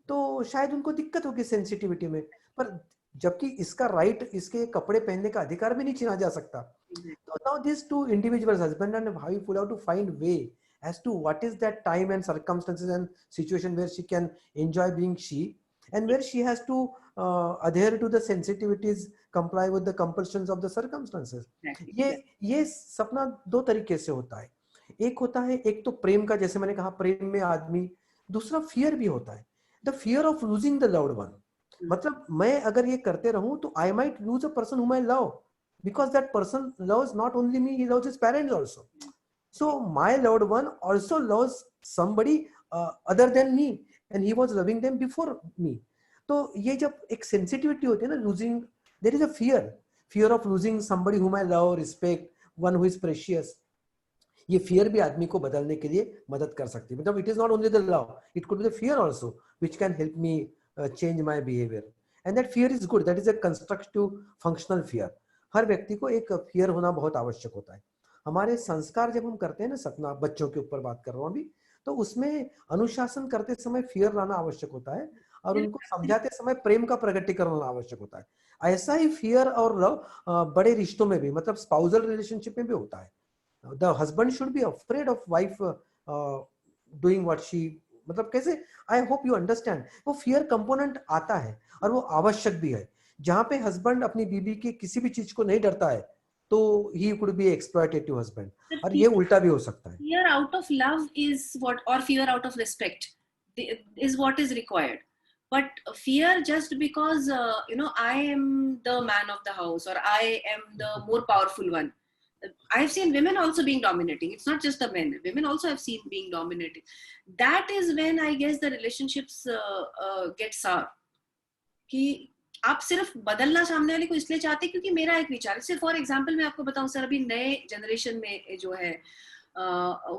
तो शायद उनको दिक्कत होगी सेंसिटिविटी में, पर जबकि इसका राइट, इसके कपड़े पहनने का अधिकार भी नहीं छीना जा सकता. saying. So now these two individuals, husband and wife, will have to find way as to what is that time and circumstances and situation where she can enjoy being she, and where she has to adhere to the sensitivities, comply with the compulsions of the circumstances. Exactly. ये सपना दो तरीके से होता है. एक होता है, एक तो प्रेम का, जैसे मैंने कहा, प्रेम में आदमी. दूसरा फियर भी होता है, the fear of losing the loved one. मतलब मैं अगर ये करते रहूं तो I might lose a person whom I love, because that person loves not only me, he loves his parents also. So my loved one also loves somebody other than me, and he was loving them before me. तो ये जब एक sensitivity होती है ना, losing, there is a fear of losing somebody whom I love, respect, one who is precious. ये fear भी आदमी को बदलने के लिए मदद कर सकती है. मतलब it is not only the love, it could be the fear also which can help me change my behaviour. And that fear is good, that is a constructive functional fear. हर व्यक्ति को एक फियर होना बहुत आवश्यक होता है. हमारे संस्कार जब हम करते हैं ना, सपना, बच्चों के ऊपर बात कर रहा हूँ अभी, तो उसमें अनुशासन करते समय फियर लाना आवश्यक होता है, और उनको समझाते समय प्रेम का प्रकटीकरण होना आवश्यक होता है. ऐसा ही फियर और लव बड़े रिश्तों में भी, मतलब स्पाउजल रिलेशनशिप में भी होता है. The husband should be afraid of wife doing what she, मतलब कैसे, I hope you understand, वो फियर कंपोनेंट आता है और वो आवश्यक भी है. जहां पे हस्बैंड अपनी बीबी की किसी भी चीज को नहीं डरता है, तो he could be exploitative husband. और ये उल्टा भी हो सकता है. Fear out of love is what, or fear out of respect is what is required. But fear just because, I am the man of the house, or I am the more powerful one. I've seen women also being dominating. It's not just the men. Women also have seen being dominating. That is when I guess the relationships get sour. कि आप सिर्फ बदलना सामने वाले को इसलिए चाहते हैं क्योंकि मेरा एक विचार है. सिर्फ फॉर एग्जांपल मैं आपको बताऊं सर, अभी नए जनरेशन में जो है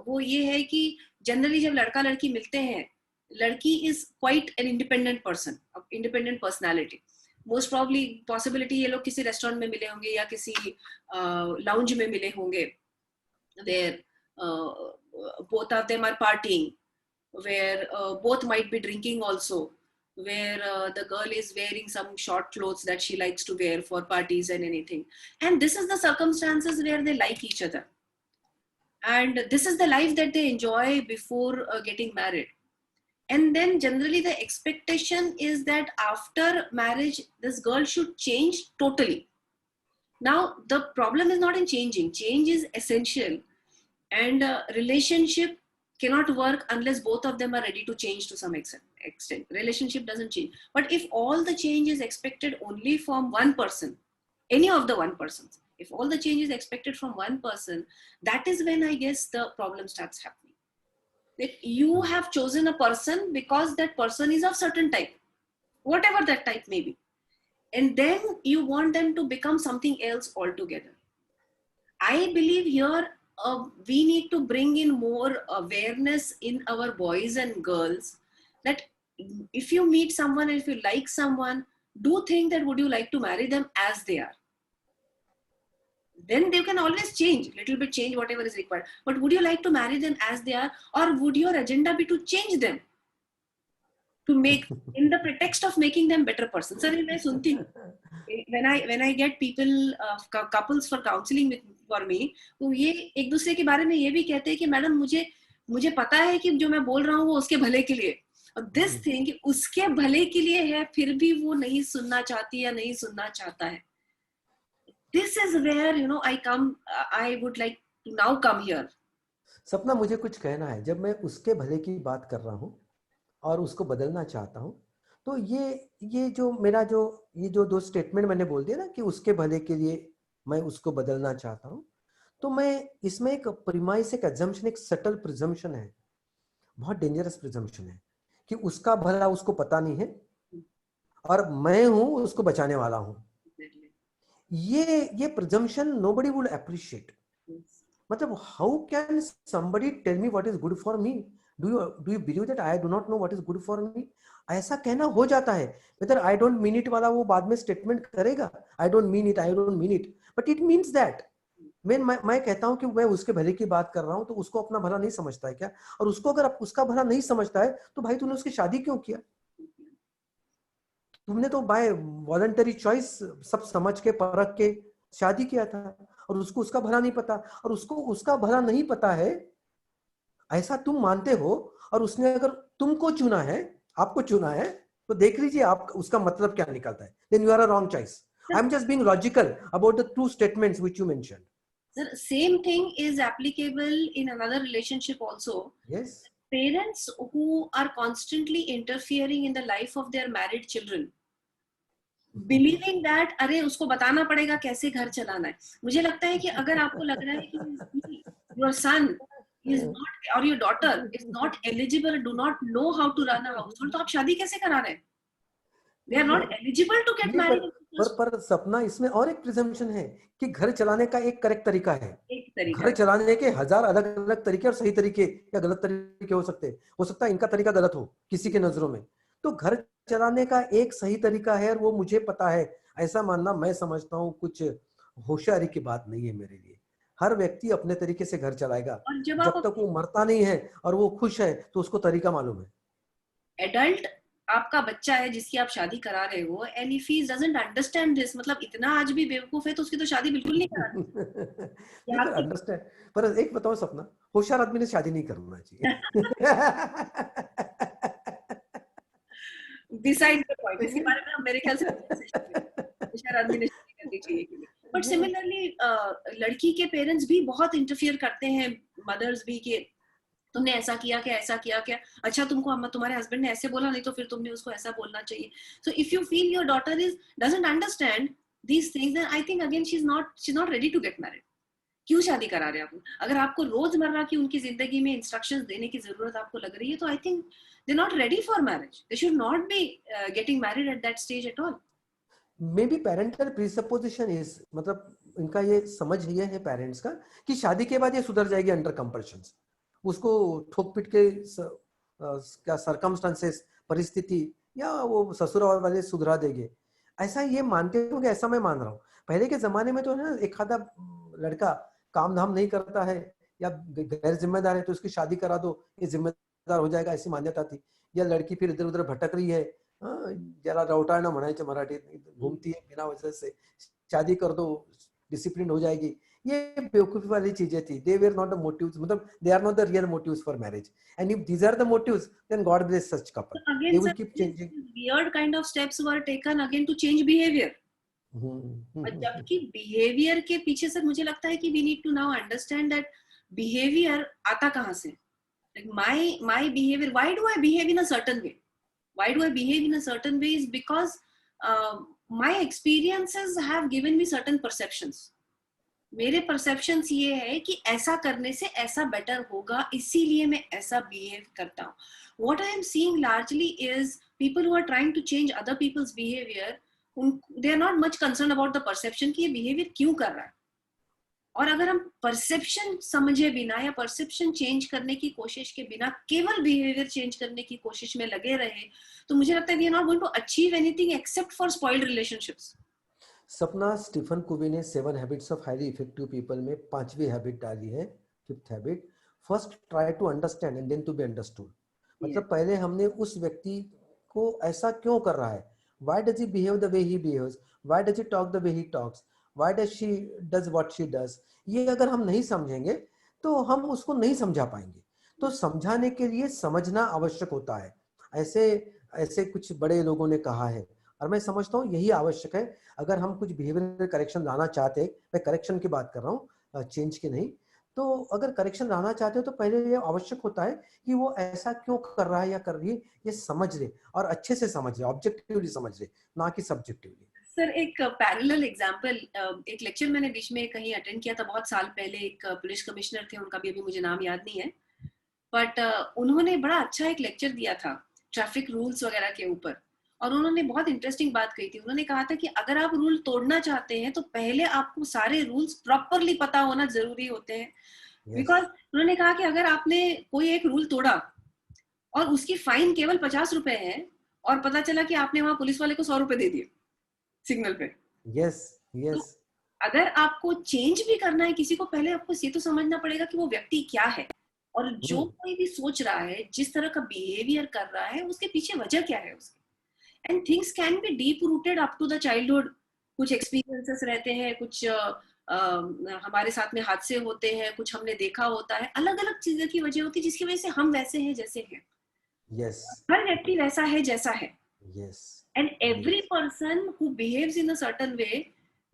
वो ये है कि जनरली जब लड़का लड़की मिलते हैं, लड़की is quite an independent person, independent personality. Most probably possibility ये लोग किसी रेस्टोरेंट में मिले होंगे या किसी लाउंज में मिले होंगे, where both of them are partying, where both might be drinking also, where the girl is wearing some short clothes that she likes to wear for parties and anything. And this is the circumstances where they like each other. And this is the life that they enjoy before getting married. And then generally the expectation is that after marriage, this girl should change totally. Now, the problem is not in changing. Change is essential. And relationship cannot work unless both of them are ready to change to some extent. Relationship doesn't change. But if all the change is expected only from one person, any of the one persons, if all the change is expected from one person, that is when I guess the problem starts happening. That you have chosen a person because that person is of certain type, whatever that type may be. And then you want them to become something else altogether. I believe here we need to bring in more awareness in our boys and girls that if you meet someone and if you like someone, do think that would you like to marry them as they are. Then they can always change, little bit change whatever is required. But would you like to marry them as they are, or would your agenda be to change them? To make, in the pretext of making them better persons. Sir, मैं सुनती हूँ when I get people couples for counseling for me, तो ये एक दूसरे के बारे में ये भी कहते हैं कि मैडम मुझे पता है कि जो मैं बोल रहा हूँ वो उसके भले के लिए, और दिस थिंग उसके भले के लिए है, फिर भी वो नहीं सुनना चाहती या नहीं सुनना चाहता है. this is where I would like to now come here. सपना, मुझे कुछ कहना है। जब मैं उसके भले की बात कर रहा हूँ और उसको बदलना चाहता हूँ, तो ये जो मेरा जो ये जो दो स्टेटमेंट मैंने बोल दिया ना कि उसके भले के लिए मैं उसको बदलना चाहता हूँ, तो मैं इसमें एक प्रीमाइस, एक अजम्पशन, एक सटल प्रिजम्पशन है, बहुत डेंजरस प्रिजम्पशन है कि उसका भला उसको पता नहीं है और मैं हूं उसको बचाने वाला हूं। ये प्रिजम्पशन नोबडी वुड अप्रिशिएट। मतलब how can somebody tell me what is good for me? Do you believe that I do not know what is good for me? ऐसा कहना हो जाता है। whether I don't mean it वाला वो बाद में स्टेटमेंट करेगा, I don't mean it, but it means that मैं कहता हूं कि मैं उसके भले की बात कर रहा हूं, तो उसको अपना भला नहीं समझता है क्या? और उसको अगर उसका भला नहीं समझता है तो भाई तूने उसकी शादी क्यों किया? तुमने तो बाय वॉलंटरी चॉइस सब समझ के परख के शादी किया था, और उसको उसका भला नहीं पता, और उसको उसका भला नहीं पता है ऐसा तुम मानते हो, और उसने अगर तुमको चुना है, आपको चुना है, तो देख लीजिए आप उसका मतलब क्या निकलता है। Then you are a wrong choice. I am just being logical about the two statements which you mentioned. Sir, same thing is applicable in another relationship also. Yes. Parents who are constantly interfering in the life of their married children, believing that अरे उसको बताना पड़ेगा कैसे घर चलाना है। मुझे लगता है कि अगर आपको लग रहा है कि योर सन इज नॉट और your daughter is not eligible, do not know how to run a household, तो आप शादी कैसे करा रहे हैं? They are not eligible to get married. पर सपना, इसमें और एक प्रिजम्पशन है कि घर चलाने का एक करेक्ट तरीका है। एक तरीका, घर चलाने के हजार अलग अलग तरीके और सही तरीके या गलत तरीके हो सकते हैं। हो सकता है इनका तरीका गलत हो किसी के नजरों में, तो घर चलाने का एक सही तरीका है और वो मुझे पता है, ऐसा मानना मैं समझता हूँ कुछ होशियारी की बात नहीं है मेरे लिए। हर व्यक्ति अपने तरीके से घर चलाएगा, और जब जब आप तक वो मरता नहीं है और वो खुश है तो उसको तरीका मालूम है। एडल्ट आपका बच्चा है जिसकी आप शादी करा रहे हो, and if he doesn't understand this, मतलब इतना आज भी बेवकूफ है, तो उसकी तो शादी बिल्कुल नहीं करानी। नहीं, पर अंडरस्टैंड, पर एक बताओ सपना, होशियार आदमी ने शादी नहीं करना चाहिए। डिसाइड द पॉइंट, इसके बारे में हम मेरे ख्याल से होशियार आदमी ने शादी करनी चाहिए कि नहीं। बट सिमिलरली लड़की के पेरेंट्स भी बहुत इंटरफियर करते हैं, मदर्स भी, कि तुमने ऐसा किया क्या, ऐसा किया क्या, अच्छा तुमको तुम्हारे हस्बैंड ने ऐसे बोला, नहीं तो फिर तुमने उसको ऐसा बोलना चाहिए। So if you feel your daughter is doesn't understand these things, then I think again she is not ready to get married. क्यों शादी करा रहे हैं आप? अगर आपको रोजमर्रा की उनकी जिंदगी में इंस्ट्रक्शंस देने की जरूरत आपको लग रही है, तो I think they not ready for marriage, they should not be getting married at that stage at all. Maybe parental presupposition is, मतलब इनका ये समझ ये है पेरेंट्स का कि शादी के बाद ये सुधर जाएगी अंडर कंपल्शन। उसको ठोक पीट के क्या सरकमस्टांसेस, परिस्थिति या वो ससुराल वाले सुधरा देंगे, ऐसा ये मानते हो कि ऐसा मैं मान रहा हूँ। पहले के जमाने में तो है ना, एक आधा लड़का काम धाम नहीं करता है या गैर जिम्मेदार है तो उसकी शादी करा दो, ये जिम्मेदार हो जाएगा, ऐसी मान्यता थी। या लड़की फिर इधर उधर भटक रही है, जरा रवटाळणं म्हणायचं मराठीत, घूमती है बिना वजह से, शादी कर दो, डिसिप्लिन हो जाएगी। ये बेवकूफी वाली चीजें थी। They were not the motives, मतलब they are not the real motives for marriage, and if these are the motives then God bless such couple, they will keep changing. Weird kind of steps were taken again to change behavior. जबकि behaviour के पीछे से मुझे लगता है कि we need to now understand that behaviour आता कहाँ से। like my behavior, why do I behave in a certain way, why do I behave in a certain way is because my experiences have given me certain perceptions. मेरे perceptions ये है कि ऐसा करने से ऐसा बेटर होगा, इसीलिए मैं ऐसा बिहेव करता हूँ। What I am seeing largely is people who are trying to change other people's behaviour, they are not much concern about the perception कि ये बिहेवियर क्यों कर रहा है। और अगर हम परसेप्शन समझे बिना या परसेप्शन चेंज करने की कोशिश के बिना केवल बिहेवियर चेंज करने की कोशिश में लगे रहे, तो मुझे लगता है we are not going to achieve anything except for spoiled relationships. Sapna, Stephen Covey ने 7 habits of highly effective people में 5वीं हैबिट डाली है, 5th habit, first try to understand and then to be understood. मतलब पहले हमने उस व्यक्ति को ऐसा क्यों कर रहा है, why does he behave the way he behaves, why does he talk the way he talks, why does she does what she does, ये अगर हम नहीं समझेंगे तो हम उसको नहीं समझा पाएंगे। तो समझाने के लिए समझना आवश्यक होता है। ऐसे ऐसे कुछ बड़े लोगों ने कहा है, और मैं समझता हूँ यही आवश्यक है। अगर हम कुछ बिहेवियरल करेक्शन लाना चाहते हैं, मैं करेक्शन की बात कर रहा हूँ, चेंज की नहीं, तो अगर करेक्शन लाना चाहते हो तो पहले ये आवश्यक होता है कि वो ऐसा क्यों कर रहा है या कर रही है, ये समझ ले, और अच्छे से समझ ले, ऑब्जेक्टिवली समझ ले, ना कि सब्जेक्टिवली। सर एक पैरेलल एग्जांपल, एक लेक्चर मैंने बीच में कहीं अटेंड किया था बहुत साल पहले, एक पुलिस कमिश्नर थे, उनका भी अभी मुझे नाम याद नहीं है, बट उन्होंने बड़ा अच्छा एक लेक्चर दिया था ट्रैफिक रूल्स वगैरह के ऊपर, और उन्होंने बहुत इंटरेस्टिंग बात कही थी। उन्होंने कहा था कि अगर आप रूल तोड़ना चाहते हैं तो पहले आपको सारे रूल्स प्रॉपरली पता होना जरूरी होते हैं, बिकॉज उन्होंने कहा कि अगर आपने कोई एक रूल तोड़ा और उसकी फाइन केवल 50 रुपए है, और पता चला कि आपने वहां पुलिस वाले को 100 रुपए दे दिए सिग्नल पे, यस तो यस। अगर आपको चेंज भी करना है किसी को, पहले आपको ये तो समझना पड़ेगा कि वो व्यक्ति क्या है, और जो कोई भी सोच रहा है, जिस तरह का बिहेवियर कर रहा है, उसके पीछे वजह क्या है उसकी। And things can be deep rooted up to the childhood. कुछ एक्सपीरियंसेस रहते हैं, कुछ हमारे साथ में हादसे होते हैं, कुछ हमने देखा होता है, अलग अलग चीजों की वजह होती है जिसकी वजह से हम वैसे हैं जैसे हैं। यस हर व्यक्ति वैसा है जैसा है, yes and every yes. person who behaves in a certain way,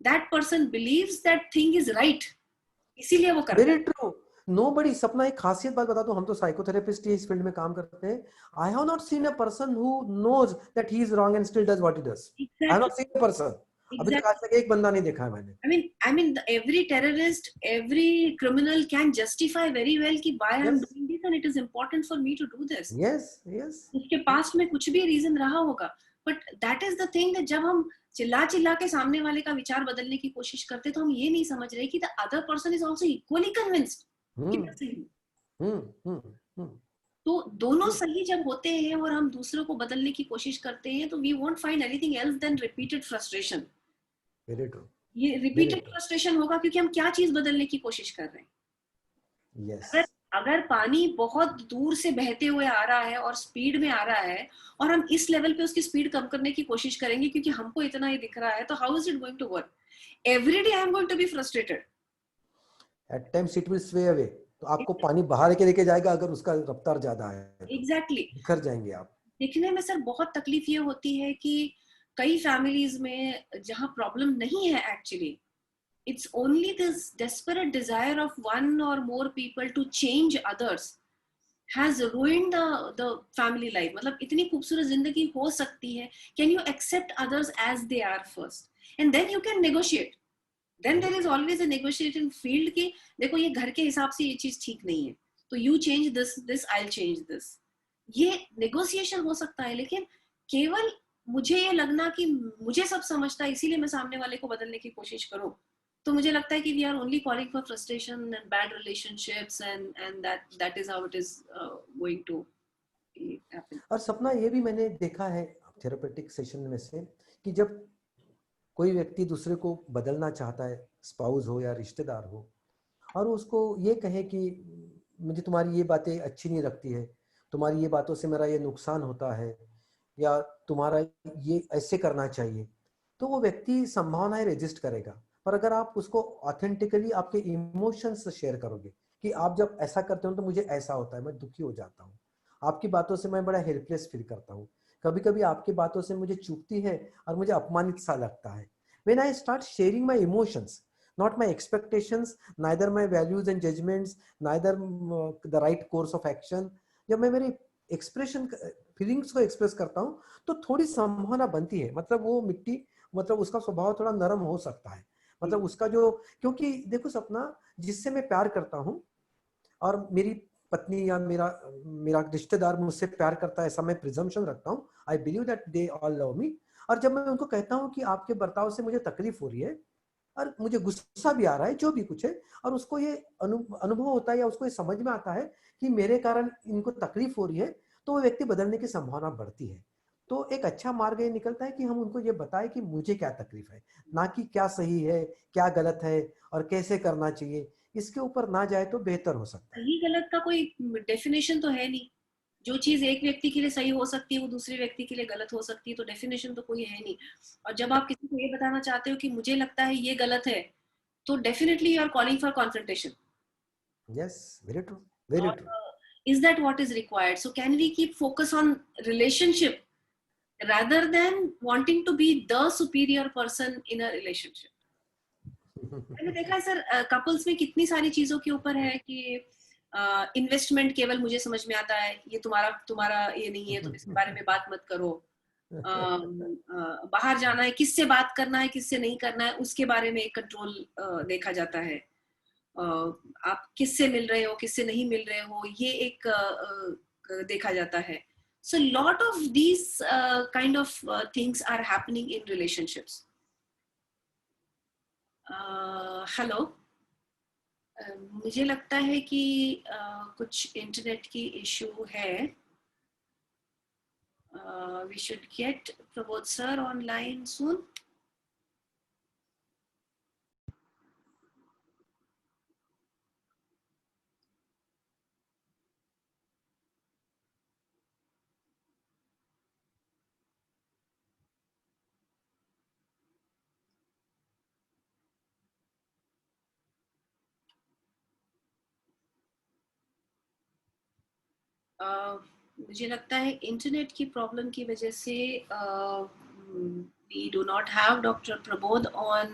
that person believes that thing is right, इसीलिए वो करता वेरी ट्रू। नो बड़ी, सपना एक खासियत बात बता दूं, हम तो साइकोथेरेपिस्ट ही इस फील्ड में काम करते हैं। I have not seen a person who knows that he is wrong and still does what he does. है। I have Exactly, not seen a person, अभी तक आज exactly. तक एक बंदा नहीं देखा है मैंने। Every terrorist, every criminal can justify very well कि why I'm yes doing this and it is important for me to do this. Yes yes. उसके पास में कुछ भी रीजन रहा होगा, but that is the thing that जब हम चिल्ला चिल्ला के सामने वाले का विचार बदलने की कोशिश करते, तो हम ये नहीं समझ रहे कि the other person is also equally convinced कि मैं सही हूँ। हम्म। तो दोनों ट्रू। सही जब होते हैं और हम दूसरों को बदलने की कोशिश करते हैं, तो we won't find anything else then repeated frustration. Very true. ये वेरी रिपीटेड ट्रू। फ्रस्ट्रेशन होगा क्योंकि हम क्या चीज बदलने की कोशिश कर रहे हैं। यस। अगर अगर पानी बहुत दूर से बहते हुए आ रहा है और स्पीड में आ रहा है, और हम इस लेवल पे उसकी स्पीड कम करने की कोशिश करेंगे क्योंकि हमको इतना ही दिख रहा है, तो how is it going to work? Every day I am going to be frustrated. At times it will sway away, तो आपको पानी बाहर के लेके जाएगा अगर उसका रफ्तार ज्यादा है तो एग्जैक्टली। बिखर जाएंगे आप। दिखने में सर बहुत तकलीफ ये होती है कि कई फैमिलीज में जहां प्रॉब्लम नहीं है actually, it's only this desperate desire of one or more people to change others has ruined the family life. मतलब इतनी खूबसूरत जिंदगी हो सकती है, can you accept others as they are first and then you can negotiate, then there is always a negotiating field कि देखो ये घर के हिसाब से ये चीज ठीक नहीं है, तो you change this I'll change this, ये negotiation हो सकता है। लेकिन केवल मुझे ये लगना कि मुझे सब समझता है इसीलिए मैं सामने वाले को बदलने की कोशिश करूं, तो मुझे लगता है कि we are only calling for frustration and bad relationships, and that is how it is going to happen. और सपना ये भी मैंने देखा है थेरेपेटिक सेशन में से, कि जब कोई व्यक्ति दूसरे को बदलना चाहता है, स्पाउस हो या रिश्तेदार हो, और उसको ये कहे कि मुझे तुम्हारी ये बातें अच्छी नहीं लगती है, तुम्हारी ये बातों से मेरा ये नुकसान होता है, या तुम्हारा ये ऐसे करना चाहिए, तो वो व्यक्ति संभावनाएं रेजिस्ट करेगा। पर अगर आप उसको ऑथेंटिकली आपके इमोशंस शेयर करोगे कि आप जब ऐसा करते हो तो मुझे ऐसा होता है, मैं दुखी हो जाता हूँ, आपकी बातों से मैं बड़ा हेल्पलेस फील करता हूँ, कभी कभी आपकी बातों से मुझे चुभती है और मुझे अपमानित सा लगता है। When I start sharing my emotions, not my expectations, neither my values and judgments, neither the right course of action, जब मैं मेरी एक्सप्रेशन फीलिंग्स को एक्सप्रेस करता हूँ तो थोड़ी संभावना बनती है, मतलब वो मिट्टी, मतलब उसका स्वभाव थोड़ा नरम हो सकता है, मतलब उसका जो, क्योंकि देखो सपना, जिससे मैं प्यार करता हूँ और मेरी पत्नी या मेरा मेरा रिश्तेदार मुझसे प्यार करता है ऐसा मैं प्रिजम्पशन रखता हूँ, I believe that they all love me. और जब मैं उनको कहता हूँ कि आपके बर्ताव से मुझे तकलीफ हो रही है और मुझे गुस्सा भी आ रहा है, जो भी कुछ है, और उसको ये अनुभव होता है या उसको ये समझ में आता है कि मेरे कारण इनको तकलीफ हो रही है, तो वो व्यक्ति बदलने की संभावना बढ़ती है। तो एक अच्छा मार्ग ये निकलता है कि हम उनको ये बताएं कि मुझे क्या तकलीफ है, ना कि क्या सही है क्या गलत है और कैसे करना चाहिए, इसके ऊपर ना जाए तो बेहतर हो सकता है। सही गलत का कोई डेफिनेशन तो है नहीं। जो चीज एक व्यक्ति के लिए सही हो सकती है वो दूसरे व्यक्ति के लिए गलत हो सकती है, तो डेफिनेशन तो कोई है नहीं। और जब आप किसी को ये बताना चाहते हो कि मुझे लगता है ये गलत है, तो definitely you are calling for confrontation. Yes, very true, very और true. is that what is required? So can we keep focus on relationship rather than wanting to be the superior person in a relationship. मैंने देखा है sir, couples में कितनी सारी चीजों के ऊपर है कि इन्वेस्टमेंट केवल मुझे समझ में आता है, ये तुम्हारा तुम्हारा ये नहीं है, तुम इसके बारे में बात मत करो। बाहर जाना है, किससे बात करना है किससे नहीं करना है उसके बारे में एक कंट्रोल देखा जाता है। आप किससे मिल रहे हो किससे नहीं मिल रहे हो ये एक देखा जाता है। So lot of these kind of things are happening in relationships. Hello, मुझे लगता है कि कुछ इंटरनेट की इशू है। We should get Prabodh sir online soon. मुझे लगता है इंटरनेट की प्रॉब्लम की वजह से we do not have Dr. Prabodh on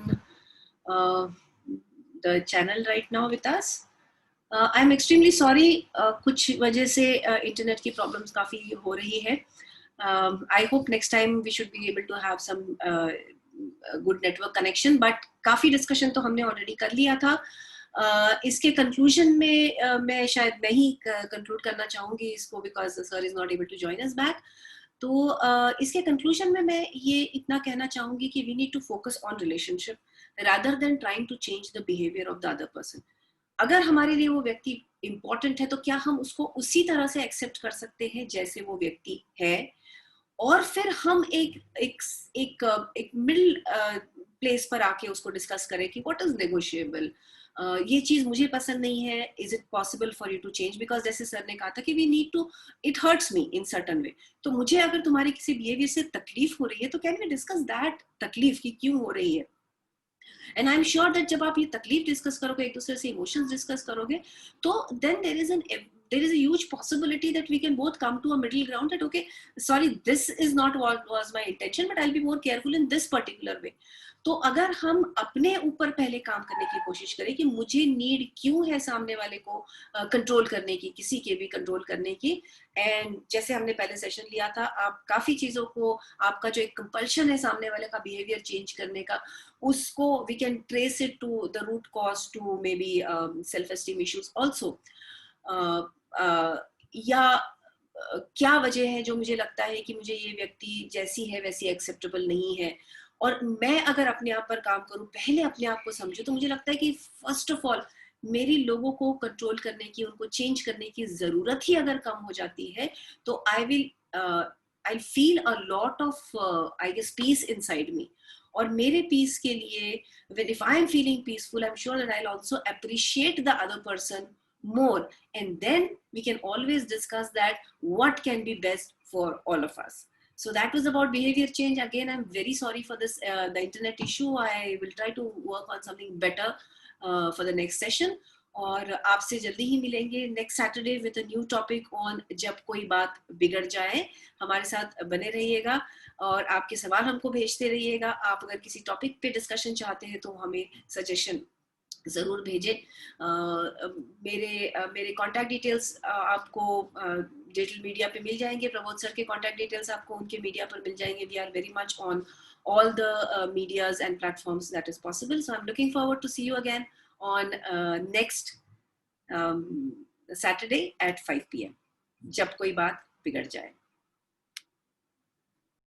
the channel right now with us. I am extremely sorry, कुछ वजह से इंटरनेट की प्रॉब्लम्स काफी हो रही है। I hope next time we should be able to have some good network connection, but काफी discussion तो हमने ऑलरेडी कर लिया था। इसके कंक्लूजन में मैं शायद नहीं कंक्लूड करना चाहूंगी इसको, because sir is not able to join us back. तो इसके कंक्लूजन में मैं ये इतना कहना चाहूंगी कि we need to focus on relationship rather than trying to change the behaviour of the other person. अगर हमारे लिए वो व्यक्ति इंपॉर्टेंट है तो क्या हम उसको उसी तरह से एक्सेप्ट कर सकते हैं जैसे वो व्यक्ति है, और फिर हम एक मिडिल प्लेस पर आके उसको डिस्कस करें कि व्हाट इज नेगोशिएबल, ये चीज मुझे पसंद नहीं है, is it possible for you to change, because जैसे सर ने कहा था कि we need to, it hurts me in certain way. तो मुझे अगर तुम्हारे किसी बिहेवियर से तकलीफ हो रही है तो कैन वी डिस्कस दैट तकलीफ की क्यों हो रही है। And I am sure that जब आप ये तकलीफ डिस्कस करोगे, एक दूसरे से इमोशंस डिस्कस करोगे, तो then there is a huge possibility that we can both come to a middle ground that okay, sorry, this is not what was my intention, but I'll be more careful in this particular way. तो अगर हम अपने ऊपर पहले काम करने की कोशिश करें कि मुझे नीड क्यों है सामने वाले को कंट्रोल करने की, किसी के भी कंट्रोल करने की, एंड जैसे हमने पहले सेशन लिया था, आप काफी चीजों को, आपका जो एक कंपल्शन है सामने वाले का बिहेवियर चेंज करने का, उसको we can trace it to the root cause to maybe self esteem issues also, या क्या वजह है जो मुझे लगता है कि मुझे ये व्यक्ति जैसी है वैसी एक्सेप्टेबल नहीं है। और मैं अगर अपने आप पर काम करूं, पहले अपने आप को समझूं, तो मुझे लगता है कि फर्स्ट ऑफ ऑल मेरी लोगों को कंट्रोल करने की, उनको चेंज करने की जरूरत ही अगर कम हो जाती है तो I feel a lot of I guess peace inside me. और मेरे पीस के लिए, when if I am feeling peaceful, I'm sure that I'll also appreciate the other person more, and then we can always discuss that what can be best for all of us. So that was about behavior change. Again, I'm very sorry for this the internet issue. I will try to work on something better for the next session, और आपसे जल्दी ही मिलेंगे next Saturday with a new topic on जब कोई बात बिगड़ जाए। हमारे साथ बने रहिएगा और आपके सवाल हमको भेजते रहिएगा। आप अगर किसी टॉपिक पे डिस्कशन चाहते हैं तो हमें सजेशन जरूर भेजें। मेरे कॉन्टैक्ट डिटेल्स आपको डिजिटल मीडिया पे मिल जाएंगे। प्रबोध सर के कॉन्टैक्ट डिटेल्स आपको उनके मीडिया पर मिल जाएंगे। We are very much on all the medias and platforms that is possible. So I'm looking forward to see you again on next Saturday at 5 p.m. जब कोई बात बिगड़ जाए।